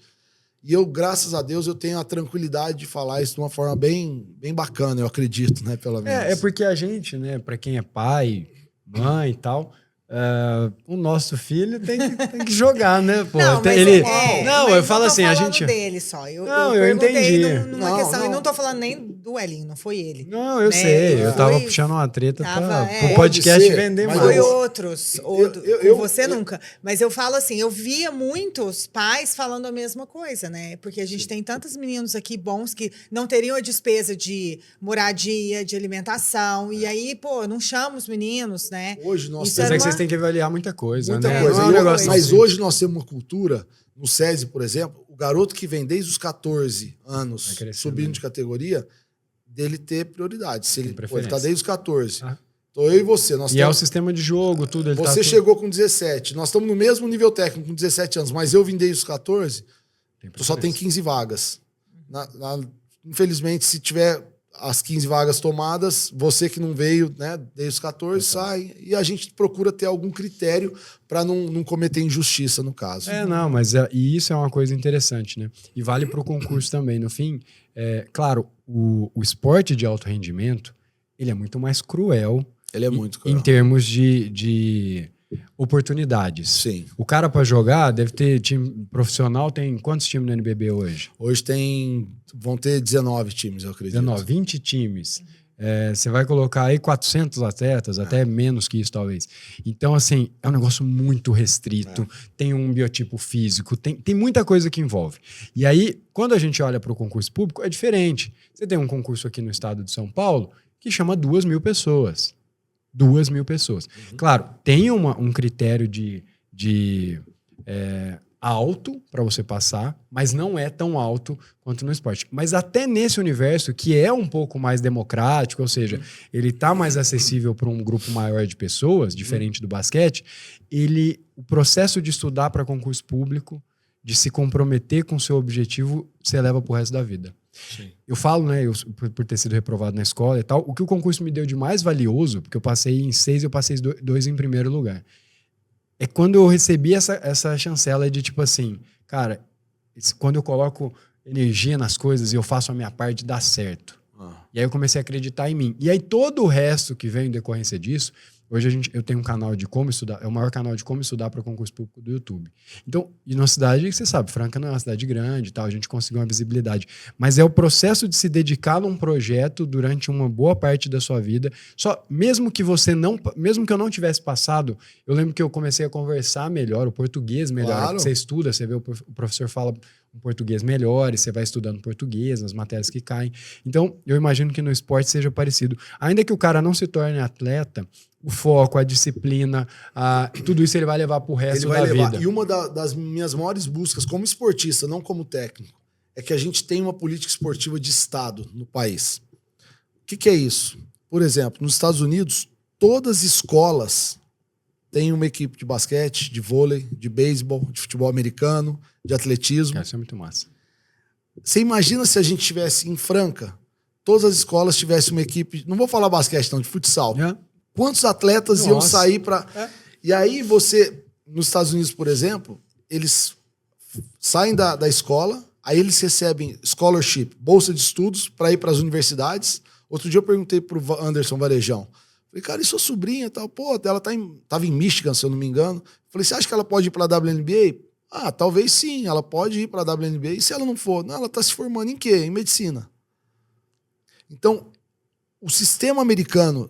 e eu, graças a Deus, eu tenho a tranquilidade de falar isso de uma forma bem, bem bacana, eu acredito, né, pelo menos. É porque a gente, né, para quem é pai, mãe e tal, o nosso filho tem que jogar, né? Pô, eu falo assim, a gente... dele só. Eu entendi. Numa questão, e não tô falando nem do Elinho, não foi ele. Não, eu sei. Eu tava puxando uma treta pro podcast vender mais. Foi outros. Você nunca. Mas eu falo assim, eu via muitos pais falando a mesma coisa, né? Porque a gente tem tantos meninos aqui bons que não teriam a despesa de moradia, de alimentação. E aí, pô, não chama os meninos, né? Hoje nós tem que avaliar muita coisa, muita né? coisa. Mas assim. Hoje nós temos uma cultura, no SESI, por exemplo, o garoto que vem desde os 14 anos subindo de categoria, dele ter prioridade. Se ele tá desde os 14. Então eu e você. É o sistema de jogo, tudo. Você chegou com 17. Nós estamos no mesmo nível técnico com 17 anos, mas eu vim desde os 14, tu só tem 15 vagas. Infelizmente, se tiver as 15 vagas tomadas, você que não veio, né, desde os 14, sai. E a gente procura ter algum critério para não cometer injustiça no caso. Mas e isso é uma coisa interessante, né? E vale para o concurso também. No fim, claro, o esporte de alto rendimento, ele é muito mais cruel. Ele é muito cruel. Em termos de oportunidades. Sim. O cara para jogar deve ter time profissional. Tem quantos times no NBB hoje? Hoje vão ter 19 times, eu acredito. 20 times. Você vai colocar aí 400 atletas, até menos que isso talvez. Então, assim, é um negócio muito restrito. Tem um biotipo físico, tem muita coisa que envolve. E aí, quando a gente olha para o concurso público, é diferente. Você tem um concurso aqui no estado de São Paulo que chama 2.000 pessoas. 2.000 pessoas. Claro, tem um critério de alto para você passar, mas não é tão alto quanto no esporte. Mas até nesse universo, que é um pouco mais democrático, ou seja, ele está mais acessível para um grupo maior de pessoas, diferente do basquete, o processo de estudar para concurso público, de se comprometer com o seu objetivo, você leva para o resto da vida. Sim. Eu falo, né, por ter sido reprovado na escola e tal, o que o concurso me deu de mais valioso, porque eu passei em 6 e eu passei 2 em primeiro lugar, é quando eu recebi essa chancela de tipo assim, cara, quando eu coloco energia nas coisas e eu faço a minha parte, dá certo. E aí eu comecei a acreditar em mim. E aí todo o resto que vem em decorrência disso, hoje eu tenho um canal de como estudar, é o maior canal de como estudar para concurso público do YouTube. Então, e numa cidade que você sabe, Franca não é uma cidade grande e tal, a gente conseguiu uma visibilidade. Mas é o processo de se dedicar a um projeto durante uma boa parte da sua vida. Mesmo que eu não tivesse passado, eu lembro que eu comecei a conversar melhor, o português melhor. Claro. Você estuda, você vê o professor fala um português melhor, e você vai estudando português, nas matérias que caem. Então, eu imagino que no esporte seja parecido. Ainda que o cara não se torne atleta, o foco, a disciplina, tudo isso ele vai levar pro resto da vida. E uma das minhas maiores buscas como esportista, não como técnico, é que a gente tem uma política esportiva de Estado no país. O que é isso? Por exemplo, nos Estados Unidos, todas as escolas têm uma equipe de basquete, de vôlei, de beisebol, de futebol americano, de atletismo. Isso é muito massa. Você imagina se a gente tivesse em Franca, todas as escolas tivessem uma equipe, não vou falar basquete não, de futsal. Quantos atletas iam sair para... E aí você, nos Estados Unidos, por exemplo, eles saem da escola, aí eles recebem scholarship, bolsa de estudos, para ir para as universidades. Outro dia eu perguntei pro Anderson Varejão, falei, cara, e sua sobrinha tal? Pô, ela tava em Michigan, se eu não me engano. Falei, você acha que ela pode ir para a WNBA? Ah, talvez sim, ela pode ir para a WNBA. E se ela não for? Não, ela está se formando em quê? Em medicina. Então, o sistema americano,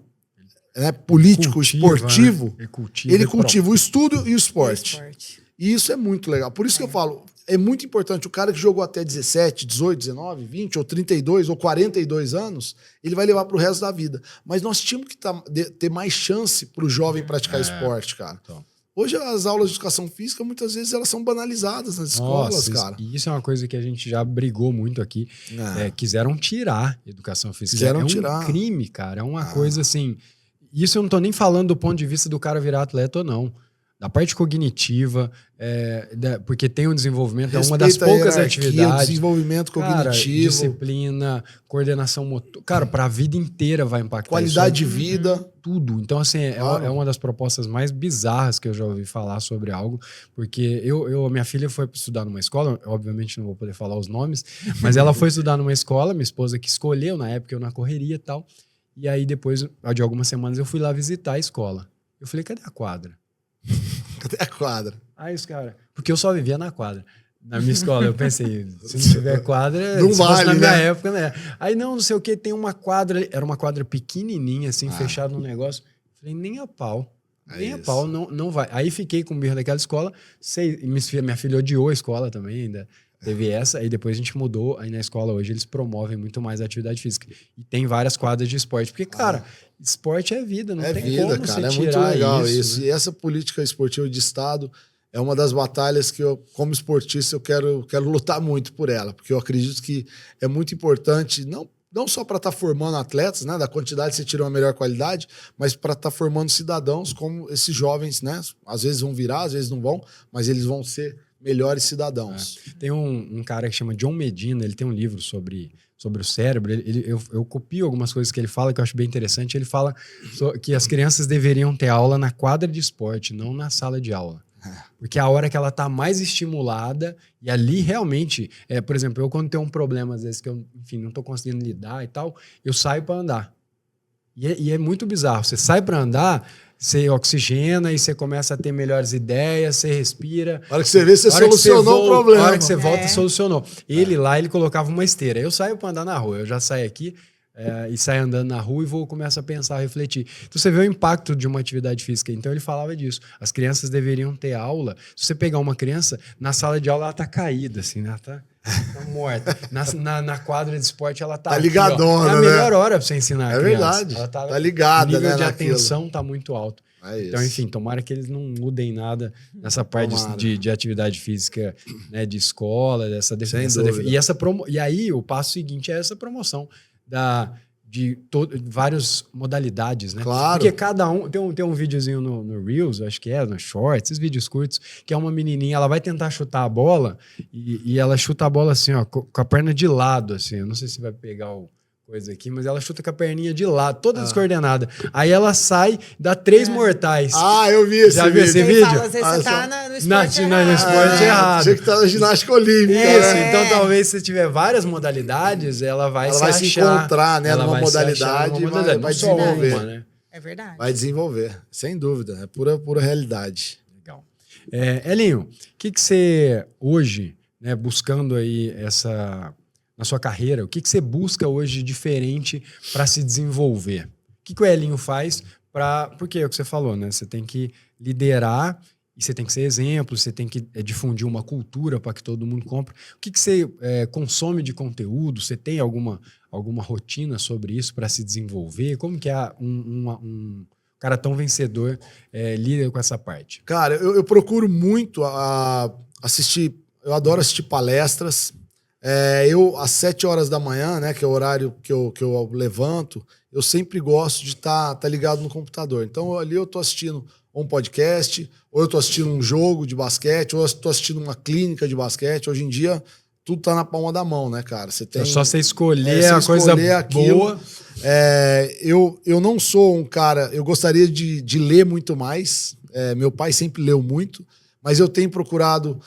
né, político, esportivo, né? Ele cultiva o estudo e o esporte. E isso é muito legal. Por isso que eu falo, é muito importante. O cara que jogou até 17, 18, 19, 20, ou 32, ou 42 anos, ele vai levar pro resto da vida. Mas nós tínhamos que ter mais chance pro jovem praticar esporte, cara. Então. Hoje as aulas de educação física, muitas vezes, elas são banalizadas nas escolas, cara. E isso é uma coisa que a gente já brigou muito aqui. Quiseram tirar educação física. Quiseram tirar. Um crime, cara. É uma coisa assim... Isso eu não tô nem falando do ponto de vista do cara virar atleta ou não. Da parte cognitiva, porque tem um desenvolvimento, é uma das poucas atividades. Desenvolvimento cognitivo. Cara, disciplina, coordenação motor. Cara, para a vida inteira vai impactar. Qualidade de vida. Tudo. Então, assim, é uma das propostas mais bizarras que eu já ouvi falar sobre algo. Porque minha filha foi estudar numa escola, obviamente não vou poder falar os nomes, mas ela foi estudar numa escola, minha esposa que escolheu, na época eu na correria e tal. E aí, depois de algumas semanas, eu fui lá visitar a escola. Eu falei, cadê a quadra? Cadê a quadra? Aí os caras... Porque eu só vivia na quadra. Na minha escola, eu pensei, se não tiver quadra... Não vale, na minha época, né? Aí não sei o que, tem uma quadra... Era uma quadra pequenininha, assim, fechada no negócio. Falei, nem a pau. Nem a pau, não vai. Aí fiquei com o birra daquela escola. Minha filha odiou a escola também, ainda. Teve essa, aí depois a gente mudou. Aí na escola hoje eles promovem muito mais a atividade física. E tem várias quadras de esporte. Porque, cara, esporte é vida, não tem vida, como cara, você tirar muito legal isso. Né? E essa política esportiva de Estado é uma das batalhas que eu, como esportista, eu quero lutar muito por ela. Porque eu acredito que é muito importante, não só para estar formando atletas, né, da quantidade você tira uma melhor qualidade, mas para estar formando cidadãos como esses jovens, né? Às vezes vão virar, às vezes não vão, mas eles vão ser melhores cidadãos. Tem um cara que chama John Medina, ele tem um livro sobre o cérebro. Eu copio algumas coisas que ele fala que eu acho bem interessante. Ele fala que as crianças deveriam ter aula na quadra de esporte, não na sala de aula. Porque é a hora que ela tá mais estimulada e ali realmente, por exemplo, eu quando tenho um problema, às vezes que eu, enfim, não tô conseguindo lidar e tal, eu saio para andar. E é muito bizarro. Você sai para andar, você oxigena e você começa a ter melhores ideias, você respira. A hora que você vê, você solucionou o problema. A hora que você volta, solucionou. Ele colocava uma esteira. Eu saio para andar na rua, eu já saio aqui e saio andando na rua e começo a pensar, a refletir. Então você vê o impacto de uma atividade física. Então ele falava disso. As crianças deveriam ter aula. Se você pegar uma criança, na sala de aula ela tá caída, assim, né? Ela tá morta. Na quadra de esporte ela tá ligadona, aqui, ó. É a melhor hora pra você ensinar a criança. Verdade. Ela tá ligada, o nível né, de atenção tá muito alto. Então, enfim, tomara que eles não mudem nada nessa parte de atividade física, né, de escola, e aí o passo seguinte é essa promoção de várias modalidades, né? Claro. Porque cada um... Tem um videozinho no Reels, acho que no Shorts, esses vídeos curtos, que é uma menininha, ela vai tentar chutar a bola e ela chuta a bola assim, ó, com a perna de lado, assim. Eu não sei se vai pegar coisa aqui, mas ela chuta com a perninha de lado, toda descoordenada. Aí ela sai, dá 3 mortais. Eu vi esse vídeo. Já viu esse vídeo? Fala, às vezes você tá no esporte errado. No esporte errado. Você que tá na ginástica olímpica. Isso, então talvez se tiver várias modalidades, ela vai se encontrar, né, numa modalidade, vai desenvolver. Né? É verdade. Vai desenvolver, sem dúvida. É pura realidade. Legal. Elinho, o que você hoje, né, buscando aí na sua carreira, o que você busca hoje de diferente para se desenvolver? O que o Elinho faz porque é o que você falou, né? Você tem que liderar e você tem que ser exemplo, você tem que difundir uma cultura para que todo mundo compre. O que você consome de conteúdo? Você tem alguma rotina sobre isso para se desenvolver? Como que um cara tão vencedor lida com essa parte? Cara, eu procuro muito assistir, eu adoro assistir palestras. Às 7 horas da manhã, né, que é o horário que eu levanto, eu sempre gosto de estar ligado no computador. Então, ali eu tô assistindo um podcast, ou eu tô assistindo um jogo de basquete, ou eu tô assistindo uma clínica de basquete. Hoje em dia, tudo tá na palma da mão, né, cara? É só você escolher a coisa boa. Eu não sou um cara... Eu gostaria de ler muito mais. Meu pai sempre leu muito, mas eu tenho procurado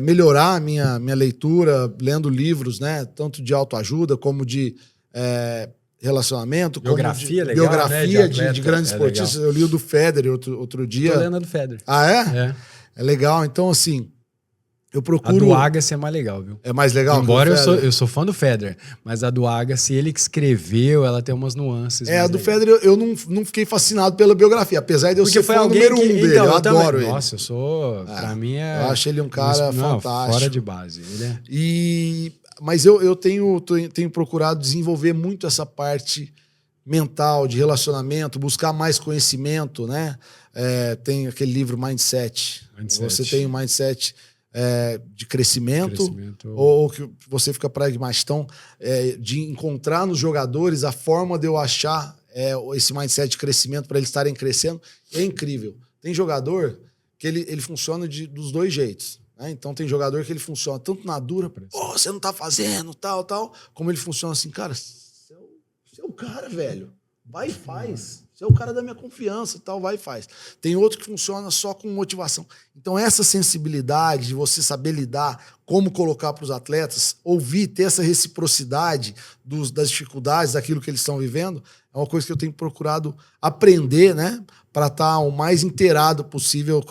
melhorar a minha leitura, lendo livros, né? Tanto de autoajuda como de relacionamento. Biografia, como biografia, né? de grandes esportistas. Eu li o do Federer outro dia. Tô lendo a do Federer. Ah, é? É legal. Então, assim, eu procuro... A do Agassi é mais legal, viu? É mais legal? Embora eu sou fã do Federer, mas a do Agassi, ele que escreveu, ela tem umas nuances. A do Federer, eu não fiquei fascinado pela biografia, apesar de eu ser fã número 1 dele. Então, eu adoro ele. Nossa, eu sou... Pra mim Eu acho ele um cara fantástico. Fora de base. Ele Mas eu tenho procurado desenvolver muito essa parte mental, de relacionamento, buscar mais conhecimento, né? Tem aquele livro Mindset. Você tem um mindset de crescimento. Ou que você fica pragmático. Então, de encontrar nos jogadores a forma de eu achar esse mindset de crescimento para eles estarem crescendo. É incrível. Tem jogador que ele funciona dos dois jeitos. Então tem jogador que ele funciona tanto na dura, você não tá fazendo, tal, como ele funciona assim, cara, você é o cara, velho, vai e faz. Você é o cara da minha confiança, tal, vai e faz. Tem outro que funciona só com motivação. Então essa sensibilidade de você saber lidar, como colocar para os atletas, ouvir, ter essa reciprocidade das dificuldades, daquilo que eles estão vivendo, é uma coisa que eu tenho procurado aprender, né? Para estar o mais inteirado possível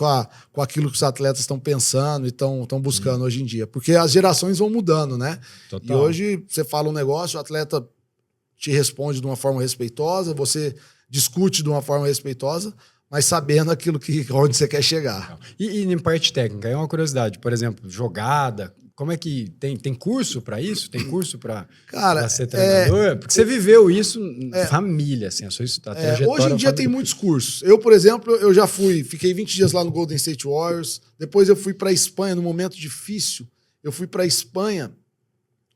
com aquilo que os atletas estão pensando e estão buscando hoje em dia. Porque as gerações vão mudando, né? Total. E hoje você fala um negócio, o atleta te responde de uma forma respeitosa, você discute de uma forma respeitosa, mas sabendo aquilo onde você quer chegar. E em parte técnica, é uma curiosidade, por exemplo, jogada, como é que tem curso para isso? Tem curso para ser treinador? Porque você viveu isso família, assim, a sua trajetória. Hoje em dia tem muitos cursos. Eu, por exemplo, fiquei 20 dias lá no Golden State Warriors, depois eu fui para a Espanha, num momento difícil, eu fui para a Espanha,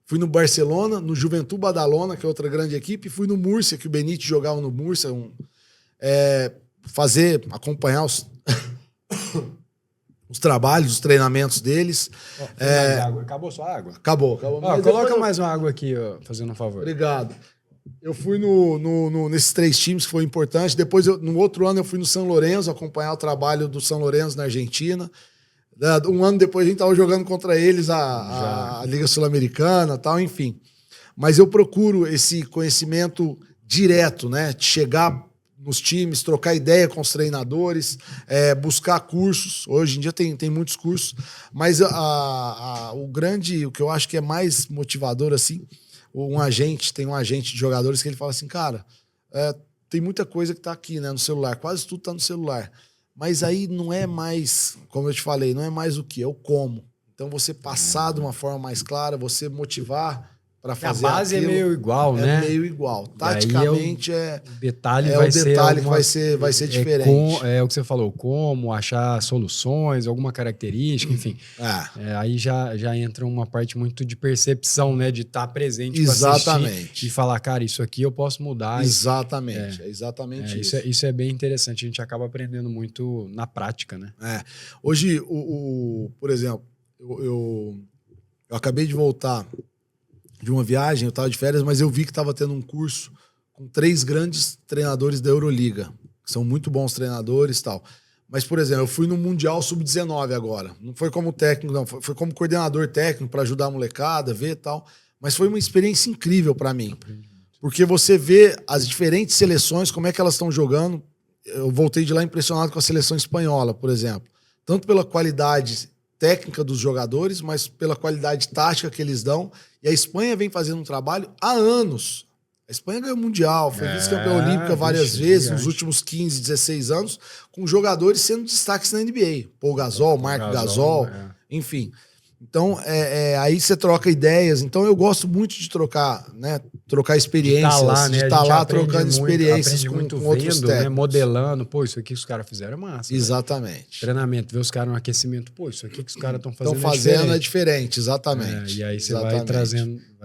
fui no Barcelona, no Juventud Badalona, que é outra grande equipe, fui no Múrcia, que o Benítez jogava no Múrcia, acompanhar os trabalhos, os treinamentos deles. Acabou sua água? Acabou. Coloca mais uma água aqui, fazendo um favor. Obrigado. Eu fui nesses 3 times, que foi importante. Depois, no outro ano, eu fui no São Lourenço, acompanhar o trabalho do São Lourenço na Argentina. Um ano depois, a gente estava jogando contra eles a Liga Sul-Americana e tal, enfim. Mas eu procuro esse conhecimento direto, né? De chegar nos times, trocar ideia com os treinadores, buscar cursos. Hoje em dia tem muitos cursos, mas o que eu acho que é mais motivador, assim, tem um agente de jogadores que ele fala assim, cara, tem muita coisa que tá aqui, né, no celular, quase tudo tá no celular, mas aí não é mais, como eu te falei, não é mais o que, é o como. Então você passar de uma forma mais clara, você motivar para fazer a base aquilo, é meio igual, né? É meio igual. Taticamente o detalhe que vai ser diferente. É o que você falou, como achar soluções, alguma característica, enfim. Aí já entra uma parte muito de percepção, né? De estar presente para assistir e falar, cara, isso aqui eu posso mudar. Exatamente, exatamente isso. Isso é bem interessante, a gente acaba aprendendo muito na prática, né? Hoje, por exemplo, eu acabei de voltar de uma viagem, eu estava de férias, mas eu vi que estava tendo um curso com 3 grandes treinadores da Euroliga, que são muito bons treinadores e tal. Mas, por exemplo, eu fui no Mundial Sub-19 agora. Não foi como técnico, não. Foi como coordenador técnico para ajudar a molecada, ver e tal. Mas foi uma experiência incrível para mim. Porque você vê as diferentes seleções, como é que elas estão jogando. Eu voltei de lá impressionado com a seleção espanhola, por exemplo. Tanto pela qualidade técnica dos jogadores, mas pela qualidade tática que eles dão. E a Espanha vem fazendo um trabalho há anos A Espanha ganhou o Mundial, foi vice-campeã olímpica várias vezes nos últimos 15, 16 anos, com jogadores sendo destaques na NBA. Paul Gasol, Marc Gasol, enfim. Então, aí você troca ideias. Então, eu gosto muito de trocar, né? Trocar experiências, de estar lá trocando experiências com outros técnicos. Né? Modelando, pô, isso aqui que os caras fizeram é massa. Exatamente. Né? Treinamento, ver os caras no aquecimento, pô, isso aqui que os caras estão fazendo é diferente, exatamente. E aí você vai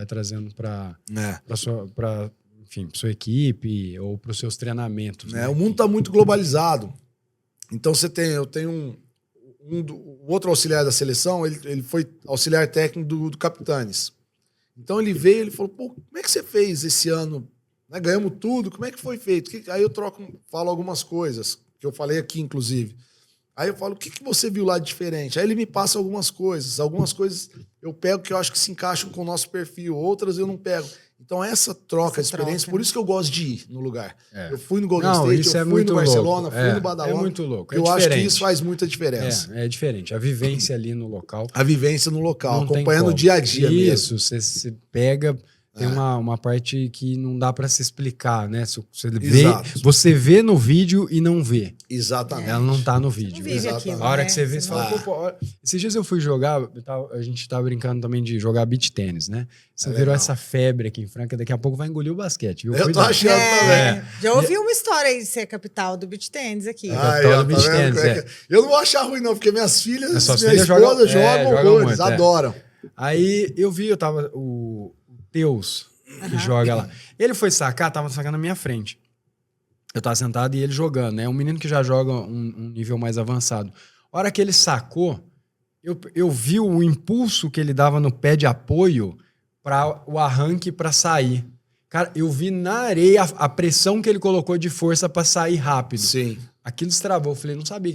trazendo para sua equipe ou para os seus treinamentos. Né? O mundo está muito globalizado. Então, eu tenho o outro auxiliar da seleção, ele foi auxiliar técnico do Capitanes. Então ele veio e ele falou, pô, como é que você fez esse ano? Né, ganhamos tudo, como é que foi feito? Aí eu falo algumas coisas, que eu falei aqui, inclusive. Aí eu falo, o que você viu lá de diferente? Aí ele me passa algumas coisas eu pego que eu acho que se encaixam com o nosso perfil, outras eu não pego. Então essa troca de experiência, por isso que eu gosto de ir no lugar. Eu fui no Golden State, eu fui no Barcelona, fui no Badalona. É muito louco. Eu acho que isso faz muita diferença. É diferente. A vivência ali no local. Acompanhando o dia a dia mesmo. Isso, você pega... Tem uma parte que não dá para se explicar, né? Você vê no vídeo e não vê. Exatamente. Ela não tá no vídeo. Aquilo, a hora que você vê, você fala, pô, esses dias eu fui jogar, a gente tava brincando também de jogar beach tênis, né? Você virou essa febre aqui em Franca, daqui a pouco vai engolir o basquete, viu? Eu tô achando também. Já ouvi uma história aí de ser capital do beach tênis aqui. Capital do beach tênis, Eu não vou achar ruim não, porque minhas filhas, minha esposa jogam horrores, adoram. Aí eu tava... O Teus, que joga lá. Ele foi sacar, tava sacando na minha frente. Eu tava sentado e ele jogando, né? Um menino que já joga um nível mais avançado. A hora que ele sacou, eu vi o impulso que ele dava no pé de apoio para o arranque para sair. Cara, eu vi na areia a pressão que ele colocou de força para sair rápido. Sim. Aquilo destravou. Eu falei, não sabia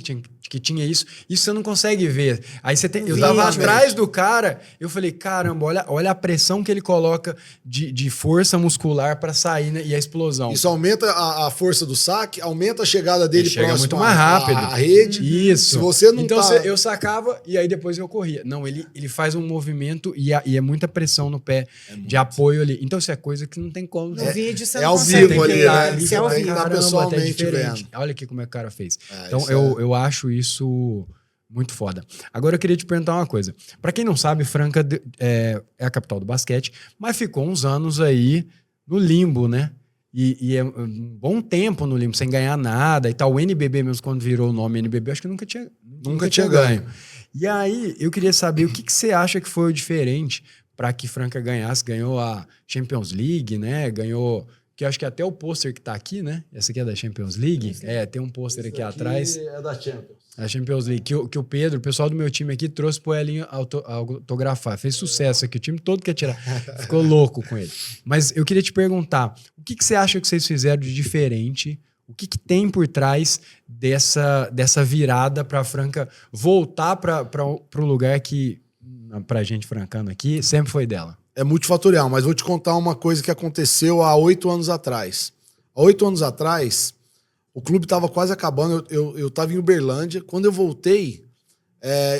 que tinha isso. Isso você não consegue ver. Aí eu tava atrás do cara, eu falei, caramba, olha a pressão que ele coloca de força muscular para sair, né, e a explosão. Isso aumenta a força do saque, aumenta a chegada dele próximo muito mais rápido. A rede. Isso. Se você não então eu sacava e aí depois eu corria. Não, ele faz um movimento e é muita pressão no pé de apoio ali. Então isso é coisa que não tem como. No vídeo você não ao consegue vivo ali, né? Você é ao vivo. Tá pessoalmente vendo. Olha aqui como é que o cara fez. Então eu acho isso muito foda. Agora eu queria te perguntar uma coisa. Pra quem não sabe, Franca é a capital do basquete, mas ficou uns anos aí no limbo, né? E é um bom tempo no limbo, sem ganhar nada e tal. O NBB mesmo, quando virou o nome NBB, acho que nunca tinha ganho. E aí, eu queria saber o que você acha que foi o diferente para que Franca ganhasse. Ganhou a Champions League, né? Ganhou... Que eu acho que até o pôster que tá aqui, né? Essa aqui é da Champions League. Tem um pôster aqui atrás. É da Champions. A Champions League. Que o Pedro, o pessoal do meu time aqui, trouxe pro Elinho autografar. Fez sucesso aqui. O time todo quer tirar. Ficou louco com ele. Mas eu queria te perguntar, o que você acha que vocês fizeram de diferente? O que tem por trás dessa virada pra Franca voltar para o lugar que, pra gente francano aqui, sempre foi dela? É multifatorial, mas vou te contar uma coisa que aconteceu há 8 anos atrás. Há 8 anos atrás, o clube estava quase acabando, eu estava em Uberlândia. Quando eu voltei,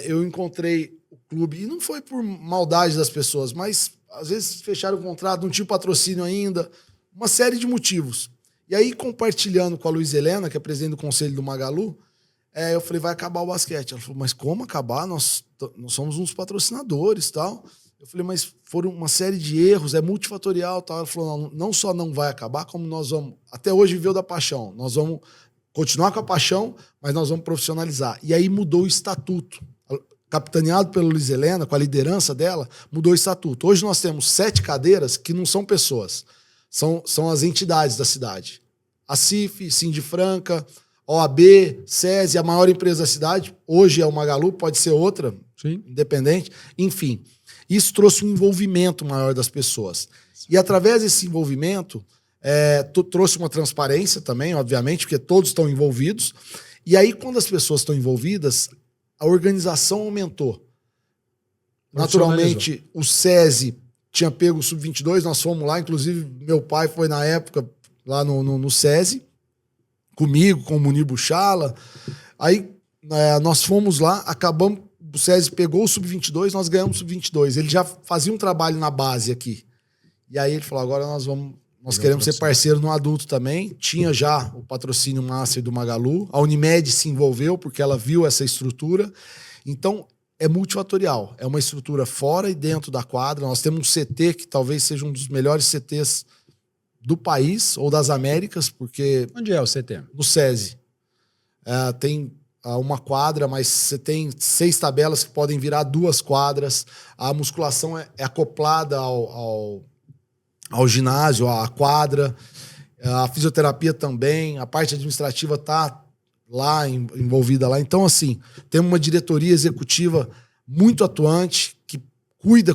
eu encontrei o clube, e não foi por maldade das pessoas, mas às vezes fecharam o contrato, não tinha patrocínio ainda, uma série de motivos. E aí, compartilhando com a Luiz Helena, que é presidente do conselho do Magalu, eu falei, vai acabar o basquete. Ela falou, mas como acabar? Nós somos uns patrocinadores e tal. Eu falei, mas foram uma série de erros, é multifatorial. Tal. Ela falou, não só não vai acabar, como nós vamos... Até hoje viveu da paixão. Nós vamos continuar com a paixão, mas nós vamos profissionalizar. E aí mudou o estatuto. Capitaneado pela Luiz Helena, com a liderança dela, mudou o estatuto. Hoje nós temos 7 cadeiras que não são pessoas. São as entidades da cidade. A CIF, Sindifranca, OAB, SESI, a maior empresa da cidade. Hoje é o Magalu, pode ser outra, sim, independente. Enfim, isso trouxe um envolvimento maior das pessoas. E através desse envolvimento, trouxe uma transparência também, obviamente, porque todos estão envolvidos. E aí, quando as pessoas estão envolvidas, a organização aumentou. Naturalmente, o SESI tinha pego o Sub-22, nós fomos lá, inclusive meu pai foi na época lá no SESI, comigo, com o Munir Buchala. Aí nós fomos lá, acabamos, o SESI pegou o Sub-22, nós ganhamos o Sub-22. Ele já fazia um trabalho na base aqui. E aí ele falou, agora nós vamos nós queremos ser parceiro no adulto também. Tinha já o patrocínio Master do Magalu. A Unimed se envolveu porque ela viu essa estrutura. Então, é multifatorial. É uma estrutura fora e dentro da quadra. Nós temos um CT que talvez seja um dos melhores CTs do país ou das Américas, porque... Onde é o CT? No SESI. Tem uma quadra, mas você tem 6 tabelas que podem virar 2 quadras. A musculação é acoplada ao ginásio, à quadra. A fisioterapia também. A parte administrativa está lá, envolvida lá. Então, assim, temos uma diretoria executiva muito atuante, que cuida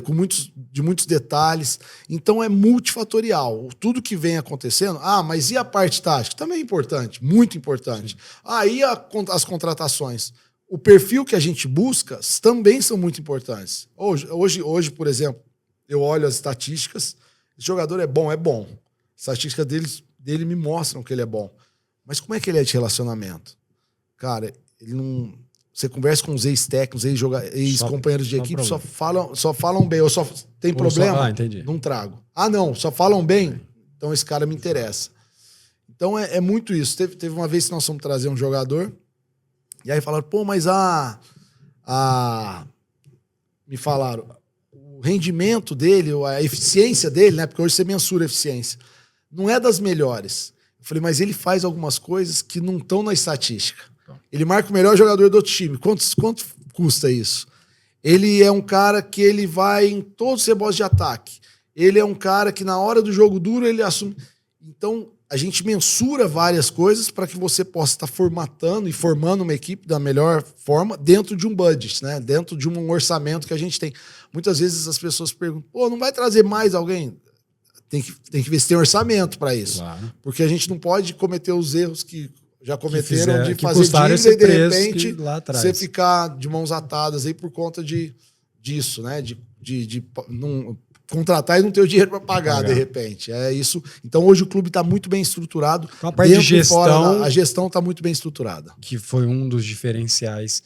de muitos detalhes. Então, é multifatorial. Tudo que vem acontecendo... mas e a parte tática? Também é importante, muito importante. E as contratações? O perfil que a gente busca também são muito importantes. Hoje, por exemplo, eu olho as estatísticas. Esse jogador é bom, é bom. As estatísticas dele me mostram que ele é bom. Mas como é que ele é de relacionamento? Cara, ele não... Você conversa com os ex-técnicos, ex-companheiros de equipe, só falam bem. Ou só tem problema? Entendi. Não trago. Não, só falam bem? Então esse cara me interessa. Então é muito isso. Teve uma vez que nós fomos trazer um jogador, e aí falaram, mas me falaram, o rendimento dele, a eficiência dele, né? Porque hoje você mensura a eficiência, não é das melhores. Eu falei, mas ele faz algumas coisas que não estão na estatística. Ele marca o melhor jogador do time. Quanto custa isso? Ele é um cara que ele vai em todos os rebotes de ataque. Ele é um cara que na hora do jogo duro ele assume. Então a gente mensura várias coisas para que você possa estar formatando e formando uma equipe da melhor forma dentro de um budget, né? Dentro de um orçamento que a gente tem. Muitas vezes as pessoas perguntam, não vai trazer mais alguém? Tem que ver se tem orçamento para isso. Claro. Porque a gente não pode cometer os erros que já cometeram de fazer dívida e de repente você ficar de mãos atadas aí por conta disso, né? De não contratar e não ter o dinheiro para pagar de repente. É isso. Então hoje o clube está muito bem estruturado. Então, a parte de gestão, a gestão está muito bem estruturada. Que foi um dos diferenciais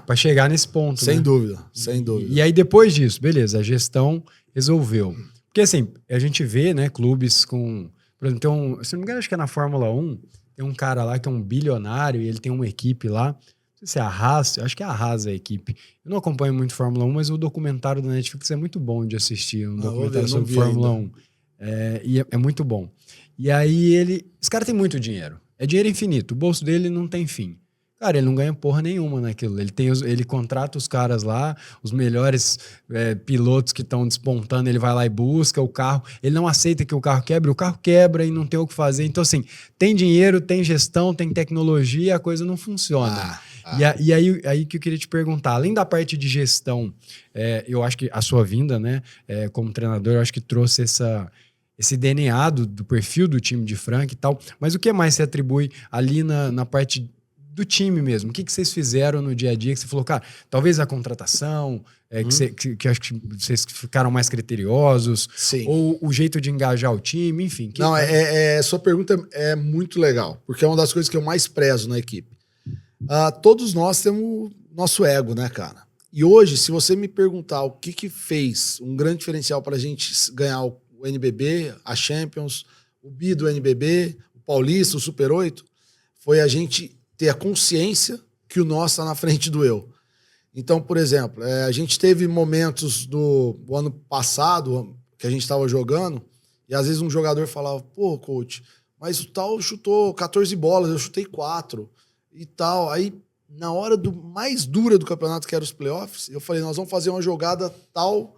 para chegar nesse ponto. Sem né? dúvida, sem dúvida. E aí depois disso, beleza, a gestão resolveu. Porque assim, a gente vê, né, clubes com... Por exemplo, se não me engano, acho que é na Fórmula 1, tem um cara lá que é um bilionário e ele tem uma equipe lá. Não sei se é a Haas, acho que é a Haas a equipe. Eu não acompanho muito Fórmula 1, mas o documentário da Netflix é muito bom de assistir. Um documentário sobre Fórmula 1. E é muito bom. E aí esse cara tem muito dinheiro. É dinheiro infinito. O bolso dele não tem fim. Cara, ele não ganha porra nenhuma naquilo. Ele contrata os caras lá, os melhores pilotos que estão despontando, ele vai lá e busca o carro. Ele não aceita que o carro quebra e não tem o que fazer. Então, assim, tem dinheiro, tem gestão, tem tecnologia, a coisa não funciona. E aí que eu queria te perguntar, além da parte de gestão, eu acho que a sua vinda, né, como treinador, eu acho que trouxe esse DNA do perfil do time de Franca e tal, mas o que mais se atribui ali na parte do time mesmo? O que vocês fizeram no dia a dia que você falou, cara, talvez a contratação, que acho que vocês ficaram mais criteriosos, sim, ou o jeito de engajar o time, enfim. Não, sua pergunta é muito legal, porque é uma das coisas que eu mais prezo na equipe. Todos nós temos nosso ego, né, cara? E hoje, se você me perguntar o que fez um grande diferencial para a gente ganhar o NBB, a Champions, o bi do NBB, o Paulista, o Super 8, foi a gente ter a consciência que o nosso está na frente do eu. Então, por exemplo, a gente teve momentos do ano passado que a gente estava jogando e às vezes um jogador falava, pô, coach, mas o tal chutou 14 bolas, eu chutei 4 e tal. Aí, na hora mais dura do campeonato, que era os playoffs, eu falei, nós vamos fazer uma jogada tal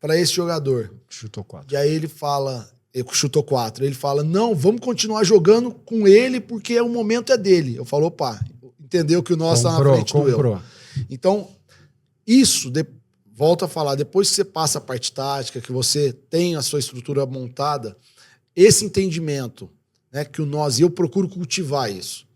para esse jogador. Chutou 4. E aí ele fala... chutou 4. Ele fala, não, vamos continuar jogando com ele porque o momento é dele. Eu falo, opa, entendeu que o nosso está na frente do eu. Então, isso, volto a falar, depois que você passa a parte tática, que você tem a sua estrutura montada, esse entendimento, né, que o nós, e eu procuro cultivar isso.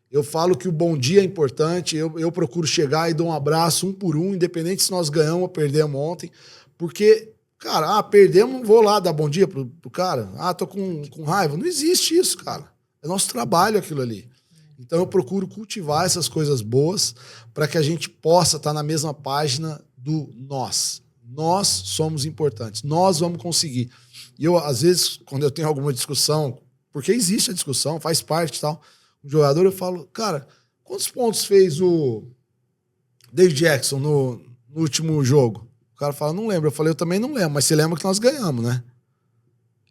Eu falo que o bom dia é importante, eu procuro chegar e dar um abraço um por um, independente se nós ganhamos ou perdemos ontem, porque... Cara, perdemos, vou lá dar bom dia pro cara. Tô com raiva. Não existe isso, cara. É nosso trabalho aquilo ali. Então eu procuro cultivar essas coisas boas para que a gente possa estar na mesma página do nós. Nós somos importantes. Nós vamos conseguir. E eu, às vezes, quando eu tenho alguma discussão, porque existe a discussão, faz parte e tal, o jogador, eu falo, cara, quantos pontos fez o David Jackson no último jogo? O cara fala, não lembro. Eu falei, eu também não lembro, mas você lembra que nós ganhamos, né?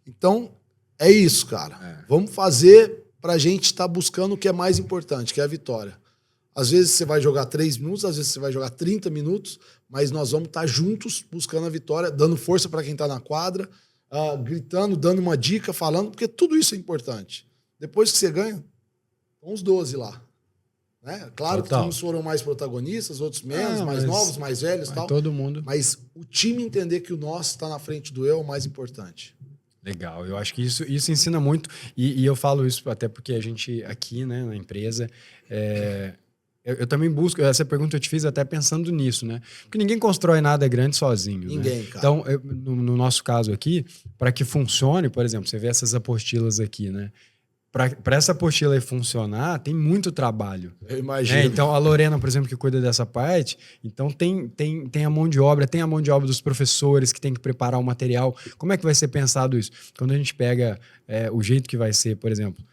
Então, é isso, cara. Vamos fazer pra gente estar buscando o que é mais importante, que é a vitória. Às vezes você vai jogar 3 minutos, às vezes você vai jogar 30 minutos, mas nós vamos estar juntos buscando a vitória, dando força para quem está na quadra, gritando, dando uma dica, falando, porque tudo isso é importante. Depois que você ganha, estão os 12 lá. Né? Claro que uns foram mais protagonistas, outros menos, mais novos, mais velhos e tal. Todo mundo. Mas o time entender que o nosso está na frente do eu é o mais importante. Legal, eu acho que isso ensina muito. E eu falo isso até porque a gente aqui, né, na empresa, eu também busco, essa pergunta eu te fiz até pensando nisso, né? Porque ninguém constrói nada grande sozinho. Ninguém, né? cara. Então, no nosso caso aqui, para que funcione, por exemplo, você vê essas apostilas aqui, né? Para essa apostila funcionar, tem muito trabalho. Eu imagino. Então, a Lorena, por exemplo, que cuida dessa parte, então tem a mão de obra, tem a mão de obra dos professores que tem que preparar o material. Como é que vai ser pensado isso? Quando a gente pega o jeito que vai ser, por exemplo,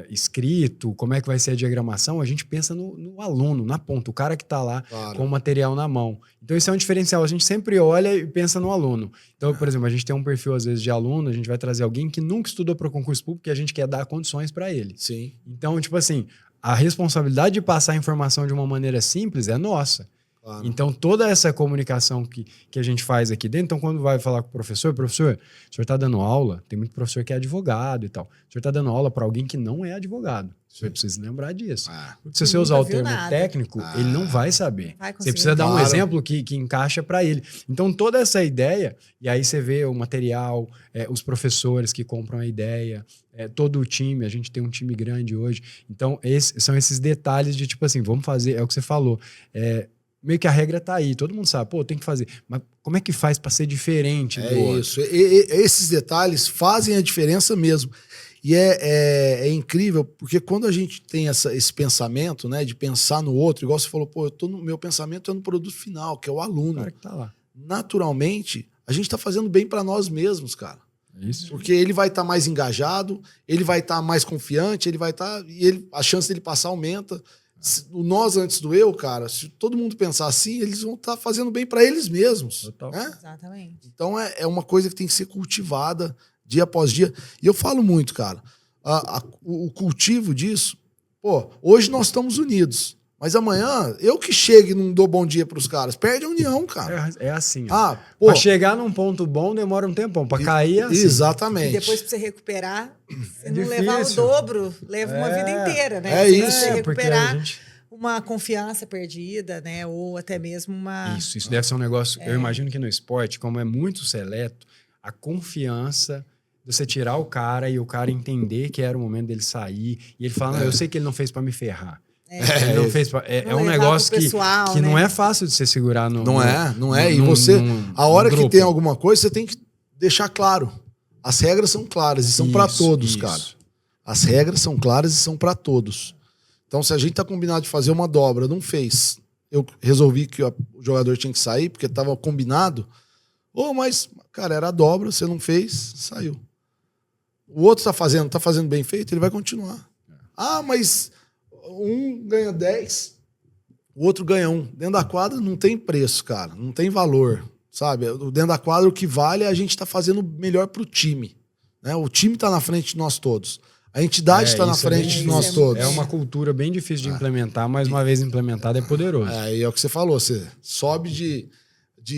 escrito, como é que vai ser a diagramação, a gente pensa no aluno, na ponta, o cara que está lá com o material na mão. Então, isso é um diferencial. A gente sempre olha e pensa no aluno. Então, por exemplo, a gente tem um perfil, às vezes, de aluno, a gente vai trazer alguém que nunca estudou para concurso público, que a gente quer dar condições para ele. Sim. Então, tipo assim, a responsabilidade de passar a informação de uma maneira simples é nossa. Claro. Então, toda essa comunicação que a gente faz aqui dentro, então, quando vai falar com o professor, o senhor está dando aula, tem muito professor que é advogado e tal. O senhor está dando aula para alguém que não é advogado. O senhor precisa lembrar disso. Porque se você usar o termo técnico, ele não vai saber. Você precisa dar um exemplo que encaixa para ele. Então, toda essa ideia, e aí você vê o material, os professores que compram a ideia, todo o time, a gente tem um time grande hoje. Então, são esses detalhes de tipo assim, vamos fazer, é o que você falou, meio que a regra tá aí, todo mundo sabe, tem que fazer. Mas como é que faz para ser diferente do outro? Isso. Esses detalhes fazem a diferença mesmo. E é incrível, porque quando a gente tem esse pensamento, né, de pensar no outro, igual você falou, meu pensamento é no produto final, que é o aluno. O cara que tá lá. Naturalmente, a gente tá fazendo bem para nós mesmos, cara. Isso. Porque ele vai estar mais engajado, ele vai estar mais confiante, ele vai estar... a chance dele passar aumenta. O nós antes do eu, cara, se todo mundo pensar assim, eles vão estar fazendo bem para eles mesmos. Né? Exatamente. Então é uma coisa que tem que ser cultivada dia após dia. E eu falo muito, cara, o cultivo disso, hoje nós estamos unidos, mas amanhã eu que chego e não dou bom dia pros caras, perde a união, cara. É assim. Pra chegar num ponto bom demora um tempão, pra cair é assim. Exatamente. E depois pra você recuperar, você não levar o dobro, leva uma vida inteira, né? É isso. Você recuperar uma confiança perdida, né? Ou até mesmo uma... Isso deve ser um negócio... Eu imagino que no esporte, como é muito seleto, a confiança... Você tirar o cara e o cara entender que era o momento dele sair. E ele fala, eu sei que ele não fez pra me ferrar. Ele não fez pra... É um negócio pessoal, que não é fácil de você segurar no... Não é. E você, a hora que tem alguma coisa, você tem que deixar claro. As regras são claras e são pra todos, cara. As regras são claras e são pra todos. Então, se a gente tá combinado de fazer uma dobra, não fez. Eu resolvi que o jogador tinha que sair, porque tava combinado. Mas, cara, era a dobra, você não fez, saiu. O outro tá fazendo bem feito, ele vai continuar. Mas um ganha 10, o outro ganha 1. Dentro da quadra não tem preço, cara. Não tem valor, sabe? Dentro da quadra o que vale é a gente tá fazendo melhor pro time. Né? O time tá na frente de nós todos. A entidade está na frente de nós todos. É uma cultura bem difícil de implementar, mas uma vez implementada é poderoso. E é o que você falou, você sobe de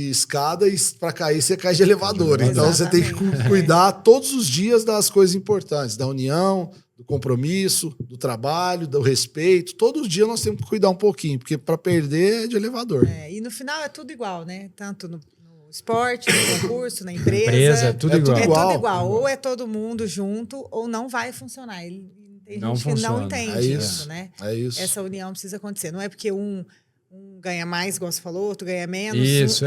escada e para cair você cai de elevador. Então você tem que cuidar todos os dias das coisas importantes, da união, do compromisso, do trabalho, do respeito. Todos os dias nós temos que cuidar um pouquinho, porque para perder é de elevador. E no final é tudo igual, né? Tanto no esporte, no concurso, na empresa. É tudo igual. É tudo igual. Ou é todo mundo junto, ou não vai funcionar. Tem gente que não entende isso, né? É isso. Essa união precisa acontecer. Não é porque um ganha mais, igual você falou, outro ganha menos. Isso,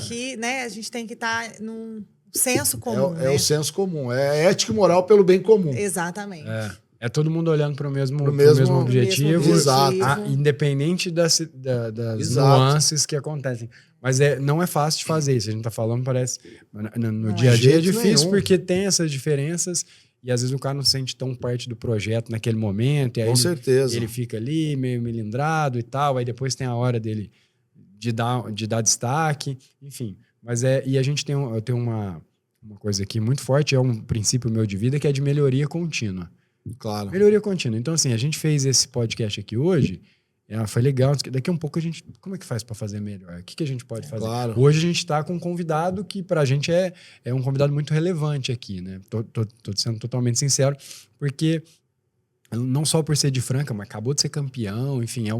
que, né, a gente tem que estar num senso comum. É o senso comum. É ética e moral pelo bem comum. Exatamente. É todo mundo olhando para o mesmo objetivo. Exato. Independente das nuances que acontecem. Mas não é fácil de fazer isso. A gente tá falando, parece... No dia a dia é difícil porque tem essas diferenças e às vezes o cara não se sente tão parte do projeto naquele momento. E aí Com certeza. Ele fica ali meio melindrado e tal. Aí depois tem a hora dele de dar destaque. Enfim. Mas e a gente eu tenho uma coisa aqui muito forte, é um princípio meu de vida, que é de melhoria contínua. Claro. Melhoria contínua. Então, assim, a gente fez esse podcast aqui hoje, foi legal. Daqui a um pouco a gente... Como é que faz para fazer melhor? O que a gente pode fazer? Claro. Hoje a gente está com um convidado que pra gente é um convidado muito relevante aqui, né? Tô sendo totalmente sincero, porque não só por ser de Franca, mas acabou de ser campeão, enfim, é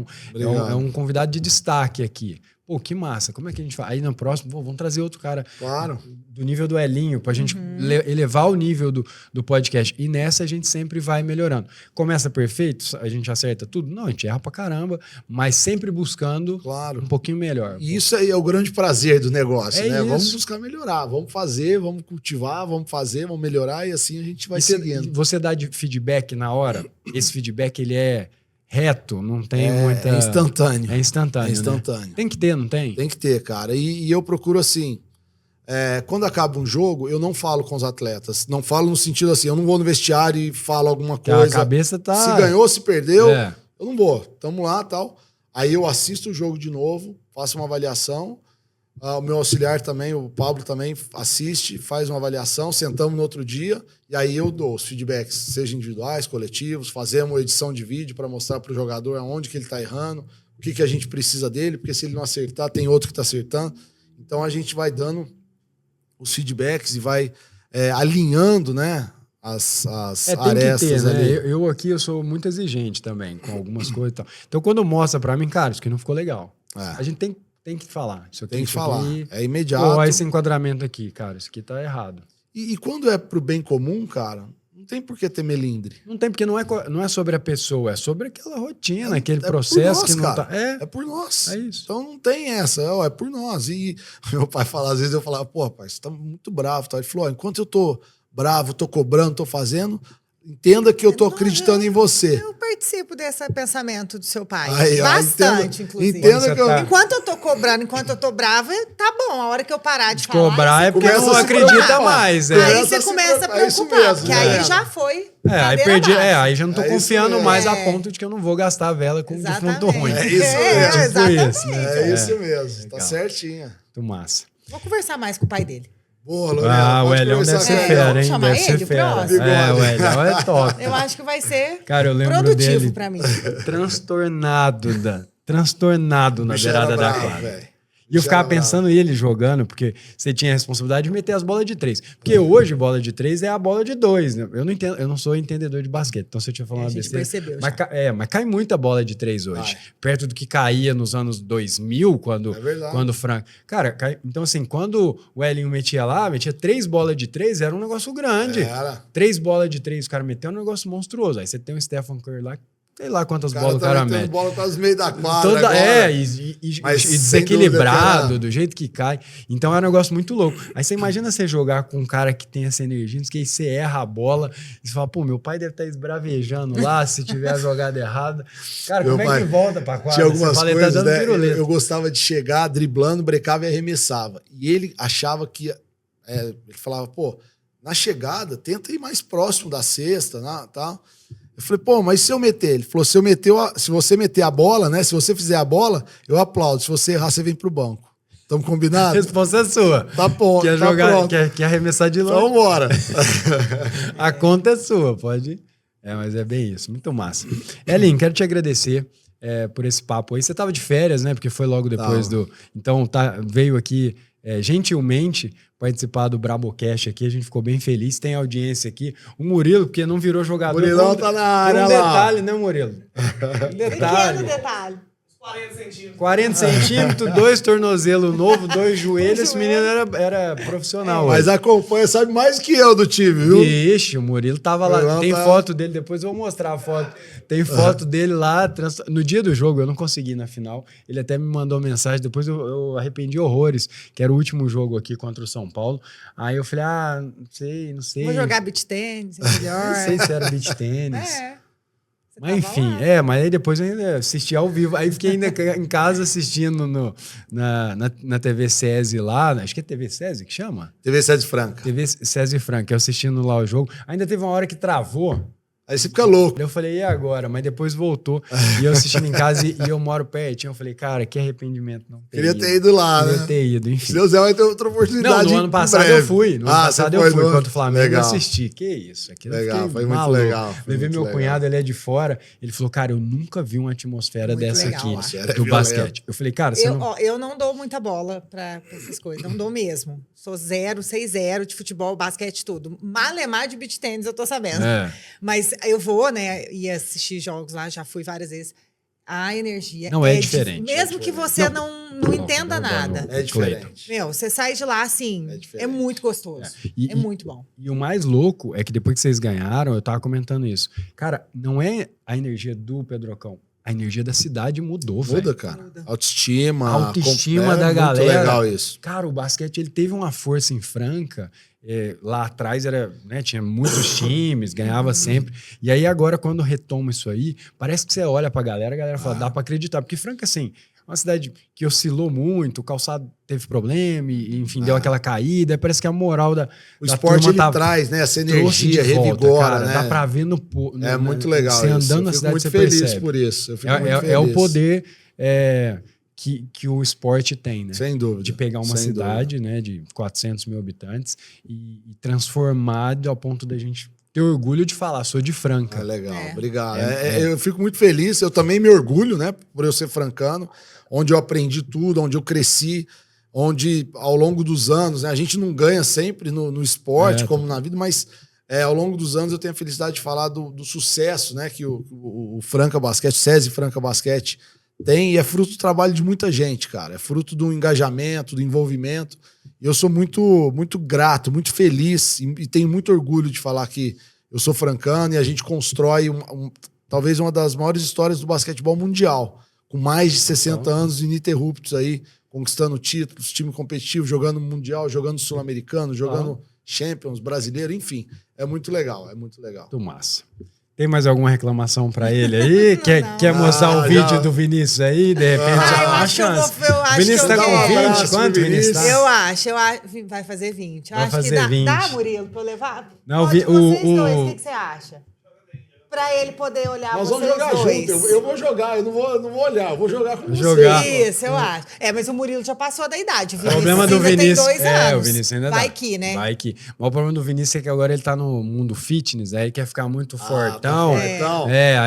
um convidado de destaque aqui. Pô, que massa, como é que a gente faz? Aí no próximo, vamos trazer outro cara do nível do Elinho, pra gente elevar o nível do podcast. E nessa a gente sempre vai melhorando. Começa perfeito, a gente acerta tudo? Não, a gente erra pra caramba, mas sempre buscando um pouquinho melhor. E isso aí é o grande prazer do negócio, né? Isso. Vamos buscar melhorar, vamos fazer, vamos cultivar, vamos melhorar e assim a gente vai seguindo. Você dá de feedback na hora, esse feedback ele é reto, não tem muita... É instantâneo. É instantâneo, instantâneo. Né? Tem que ter, não tem? Tem que ter, cara. E eu procuro assim, quando acaba um jogo, eu não falo com os atletas. Não falo no sentido assim, eu não vou no vestiário e falo alguma coisa. A cabeça tá... Se ganhou, se perdeu, eu não vou. Tamo lá e tal. Aí eu assisto o jogo de novo, faço uma avaliação. O meu auxiliar também, o Pablo também assiste, faz uma avaliação, sentamos no outro dia e aí eu dou os feedbacks, seja individuais, coletivos, fazemos uma edição de vídeo para mostrar para o jogador aonde que ele está errando, o que a gente precisa dele, porque se ele não acertar, tem outro que está acertando. Então a gente vai dando os feedbacks e vai alinhando, né, as arestas ali. Né? Eu sou muito exigente também com algumas coisas e tal. Então quando mostra para mim, cara, isso aqui não ficou legal. A gente tem que falar. Isso aqui, tem que falar. Aqui, é imediato. Olha esse enquadramento aqui, cara. Isso aqui tá errado. E quando é pro bem comum, cara, não tem por que ter melindre. Não tem, porque não é sobre a pessoa, é sobre aquela rotina, aquele processo nós, que não cara. tá... É por nós. É isso. Então não tem essa, é por nós. E meu pai fala, às vezes eu falava, pô, pai, você tá muito bravo. Ele falou, enquanto eu tô bravo, tô cobrando, tô fazendo... Entenda que eu tô acreditando em você. Eu participo desse pensamento do seu pai. Aí, bastante, inclusive. Entenda que enquanto eu tô cobrando, enquanto eu tô brava, tá bom. A hora que eu parar de falar... Cobrar é porque não acredita mais. Aí você começa a preocupar, mesmo, porque aí já foi. Aí já não tô confiando mais a ponto de que eu não vou gastar a vela com defunto ruim. É isso mesmo. Exatamente. É isso mesmo. Tá certinho. Muito massa. Vou conversar mais com o pai dele. Boa, Lorena. O Elião deve ser fera, hein? Chamar deve ser ele, fera. próximo. O Elião é top. Eu acho que vai ser Cara, eu lembro produtivo dele pra mim. Transtornado na beirada da quadra. E eu ficava pensando ele jogando, porque você tinha a responsabilidade de meter as bolas de 3. Porque hoje, bola de 3 é a bola de 2. Né? Eu não entendo, eu não sou entendedor de basquete, então se eu tinha falado uma besteira. Percebeu, mas cai muita bola de 3 hoje. Perto do que caía nos anos 2000, quando o Franco... Cara, então assim, quando o Elinho metia 3 bolas de 3, era um negócio grande. 3 bolas de 3, o cara meteu um negócio monstruoso. Aí você tem o Stephen Curry lá, sei lá quantas bolas o cara mete. Bola quase meio da quadra. E desequilibrado, do jeito que cai. Então é um negócio muito louco. Aí você imagina você jogar com um cara que tem essa energia, que aí você erra a bola e você fala, pô, meu pai deve estar esbravejando lá se tiver a jogada errada. Cara, como é que volta pra quadra? Tinha algumas coisas, tá dando eu gostava de chegar driblando, brecava e arremessava. E ele achava que... ele falava, pô, na chegada, tenta ir mais próximo da cesta, tal. Eu falei, pô, mas se eu meter? Ele falou, se você meter a bola, né? Se você fizer a bola, eu aplaudo. Se você errar, você vem pro banco. Estamos combinados? A resposta é sua. Tá bom. Quer jogar, quer arremessar de longe? Então bora. A conta é sua, pode? Mas é bem isso. Muito massa. Elin, quero te agradecer por esse papo aí. Você tava de férias, né? Porque foi logo depois do... Então, veio aqui... gentilmente participar do Brabocast aqui, a gente ficou bem feliz, tem audiência aqui. O Murilo, porque não virou jogador. O Murilão tá na área detalhe, né, Murilo? Pequeno detalhe. 40 centímetros, 2 tornozelos novos, 2 joelhos. Esse menino era profissional. Mas acompanha, sabe mais que eu do time, viu? Ixi, o Murilo tava lá. Tem foto dele, depois eu vou mostrar a foto. Tem foto dele lá. No dia do jogo, eu não consegui ir na final. Ele até me mandou mensagem, depois eu arrependi horrores, que era o último jogo aqui contra o São Paulo. Aí eu falei, não sei. Vou jogar beach tênis, é melhor. Não sei se era beach tênis. Mas enfim, mas aí depois eu ainda assisti ao vivo. Aí fiquei ainda em casa assistindo na TV SESI lá. Acho que é TV SESI que chama? TV SESI Franca. TV SESI Franca, eu assistindo lá o jogo. Ainda teve uma hora que travou. Aí você fica louco. Eu falei, e agora? Mas depois voltou. E eu assistindo em casa e eu moro pertinho. Eu falei, cara, que arrependimento não ter Queria ter ido lá, né? Queria ter ido, enfim. Se Deus vai ter outra oportunidade. Não, no ano passado eu fui. No ano passado eu fui contra o Flamengo. Legal. Eu assisti. Que isso? Aquilo legal, foi muito legal. Levei meu cunhado, ele é de fora. Ele falou, cara, eu nunca vi uma atmosfera muito dessa legal, aqui do basquete. Eu falei, cara, eu não dou muita bola pra essas coisas. Não dou mesmo. Sou 6-0 de futebol, basquete, tudo. Malemar de beach tênis, eu tô sabendo. Mas eu vou, né? Ia assistir jogos lá, já fui várias vezes. A energia não é diferente. Mesmo que você não entenda nada. É diferente. Meu, você sai de lá assim, é muito gostoso. É muito bom. E o mais louco é que depois que vocês ganharam, eu tava comentando isso. Cara, não é a energia do Pedrocão. A energia da cidade mudou, velho. Muda, cara. Autoestima da galera. Muito legal isso. Cara, o basquete, ele teve uma força em Franca. Lá atrás tinha muitos times, ganhava sempre. E aí agora, quando retoma isso aí, parece que você olha pra galera, a galera fala, dá pra acreditar. Porque Franca, assim, é uma cidade que oscilou muito, o calçado teve problema, e enfim, deu aquela caída. Parece que a moral da esporte ele traz, né? Essa energia, revigora, cara, né? Dá pra ver é muito legal. Você andando na cidade, você percebe. Eu fico muito feliz por isso. Eu fico muito feliz. É o poder que o esporte tem, né? Sem dúvida. De pegar uma cidade, né, de 400 mil habitantes e transformar ao ponto da gente ter orgulho de falar, sou de Franca. Legal, obrigado. Eu fico muito feliz, eu também me orgulho, né, por eu ser francano, onde eu aprendi tudo, onde eu cresci, onde ao longo dos anos, né, a gente não ganha sempre no esporte, como na vida, mas ao longo dos anos eu tenho a felicidade de falar do sucesso, né, que o Franca Basquete, SESI Franca Basquete tem, e é fruto do trabalho de muita gente, cara. É fruto do engajamento, do envolvimento. E eu sou muito, muito grato, muito feliz e tenho muito orgulho de falar que eu sou francano e a gente constrói talvez uma das maiores histórias do basquetebol mundial, com mais de 60 anos ininterruptos aí, conquistando títulos, time competitivo, jogando mundial, jogando sul-americano, jogando Champions, brasileiro, enfim. É muito legal, é muito legal. Muito massa. Tem mais alguma reclamação pra ele aí? Quer mostrar o vídeo do Vinícius aí? De repente, eu acho chance. Vinícius tá com 20? Quanto, Vinícius? Tá? Eu acho. Vai fazer 20. Eu acho que 20. Dá, Murilo, pra eu levar? Não, vocês dois, o que você acha? Pra ele poder olhar Nós vocês vamos jogar dois. junto. Eu vou jogar, eu não vou olhar. Eu vou jogar com você. Isso, eu acho. Mas o Murilo já passou da idade. O problema do Vinícius... tem 2 anos. O Vinícius ainda vai que, né? Vai que. Mas o problema do Vinícius é que agora ele tá no mundo fitness, aí ele quer ficar muito fortão.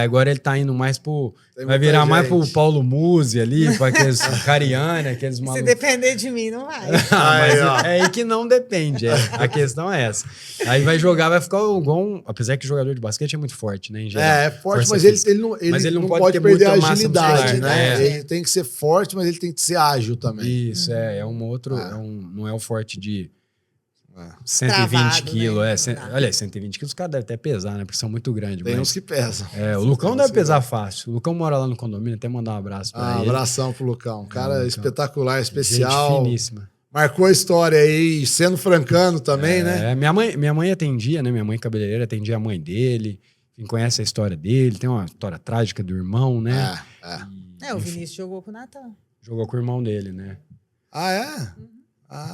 Agora ele tá indo mais pro... Vai virar mais pro Paulo Musi ali, pra aqueles Cariani, aqueles malucos. Se depender de mim, não vai. Mas é aí que não depende. A questão é essa. Aí vai jogar, vai ficar igual apesar que o jogador de basquete é muito forte, né? Em geral. É forte, mas ele não pode perder a agilidade, né? Ele tem que ser forte, mas ele tem que ser ágil também. Isso, não é o forte de 120 quilos. Né? Olha, 120 quilos os caras devem até pesar, né? Porque são muito grandes. Tem uns que pesam. O Lucão deve pesar fácil. O Lucão mora lá no condomínio, até mandar um abraço pra ele. Abração pro Lucão. Cara espetacular, especial. Gente finíssima. Marcou a história aí, sendo francano também, né? Minha mãe atendia, né? Minha mãe cabeleireira atendia a mãe dele. Quem conhece a história dele, tem uma história trágica do irmão, né? O Vinícius jogou com o Natan. Jogou com o irmão dele, né?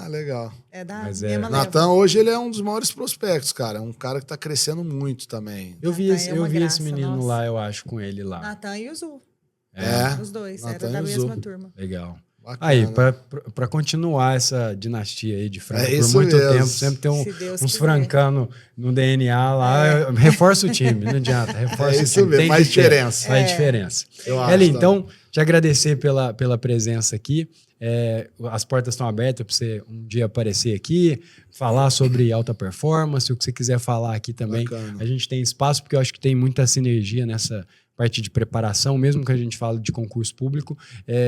Legal. Mesma Natan, hoje, ele é um dos maiores prospectos, cara. É um cara que tá crescendo muito também. Eu vi esse menino lá, eu acho, com ele lá. Natan e o Zu. Os dois, Natan eram da mesma turma. Legal. Bacana. Aí, pra continuar essa dinastia aí de Franca por isso muito mesmo. tempo, sempre tem uns francanos no DNA lá, reforça o time, não adianta, reforça o isso time. Mesmo, faz diferença. Faz diferença. Eli, então, te agradecer pela presença aqui. As portas estão abertas para você um dia aparecer aqui, falar sobre alta performance, o que você quiser falar aqui também. Bacana. A gente tem espaço, porque eu acho que tem muita sinergia nessa parte de preparação, mesmo que a gente fale de concurso público,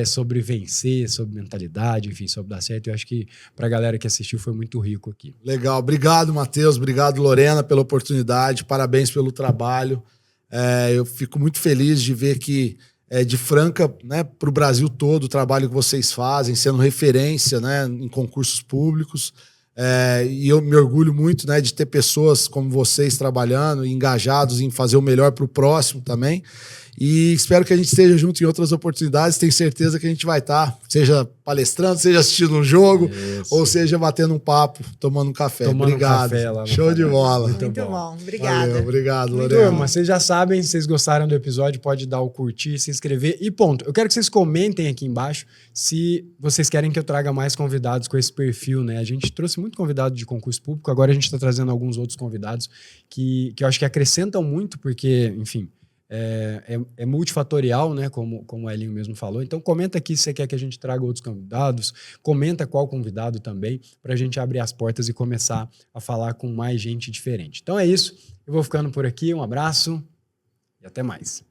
sobre vencer, sobre mentalidade, enfim, sobre dar certo. Eu acho que para a galera que assistiu foi muito rico aqui. Legal. Obrigado, Matheus. Obrigado, Lorena, pela oportunidade. Parabéns pelo trabalho. Eu fico muito feliz de ver que de Franca, né, para o Brasil todo, o trabalho que vocês fazem, sendo referência, né, em concursos públicos. E eu me orgulho muito, né, de ter pessoas como vocês trabalhando, engajados em fazer o melhor para o próximo também. E espero que a gente esteja junto em outras oportunidades. Tenho certeza que a gente vai estar, seja palestrando, seja assistindo um jogo, ou seja batendo um papo, tomando um café. Obrigado. Um café lá Show de bola. Muito bom. Obrigada. Valeu, obrigado, Lorena. Turma, vocês já sabem, se vocês gostaram do episódio, pode dar o curtir, se inscrever e ponto. Eu quero que vocês comentem aqui embaixo se vocês querem que eu traga mais convidados com esse perfil, né? A gente trouxe muito convidado de concurso público, agora a gente está trazendo alguns outros convidados que eu acho que acrescentam muito, porque, enfim, é multifatorial, né? Como o Elinho mesmo falou. Então, comenta aqui se você quer que a gente traga outros convidados. Comenta qual convidado também, para a gente abrir as portas e começar a falar com mais gente diferente. Então é isso. Eu vou ficando por aqui. Um abraço e até mais.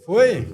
Foi?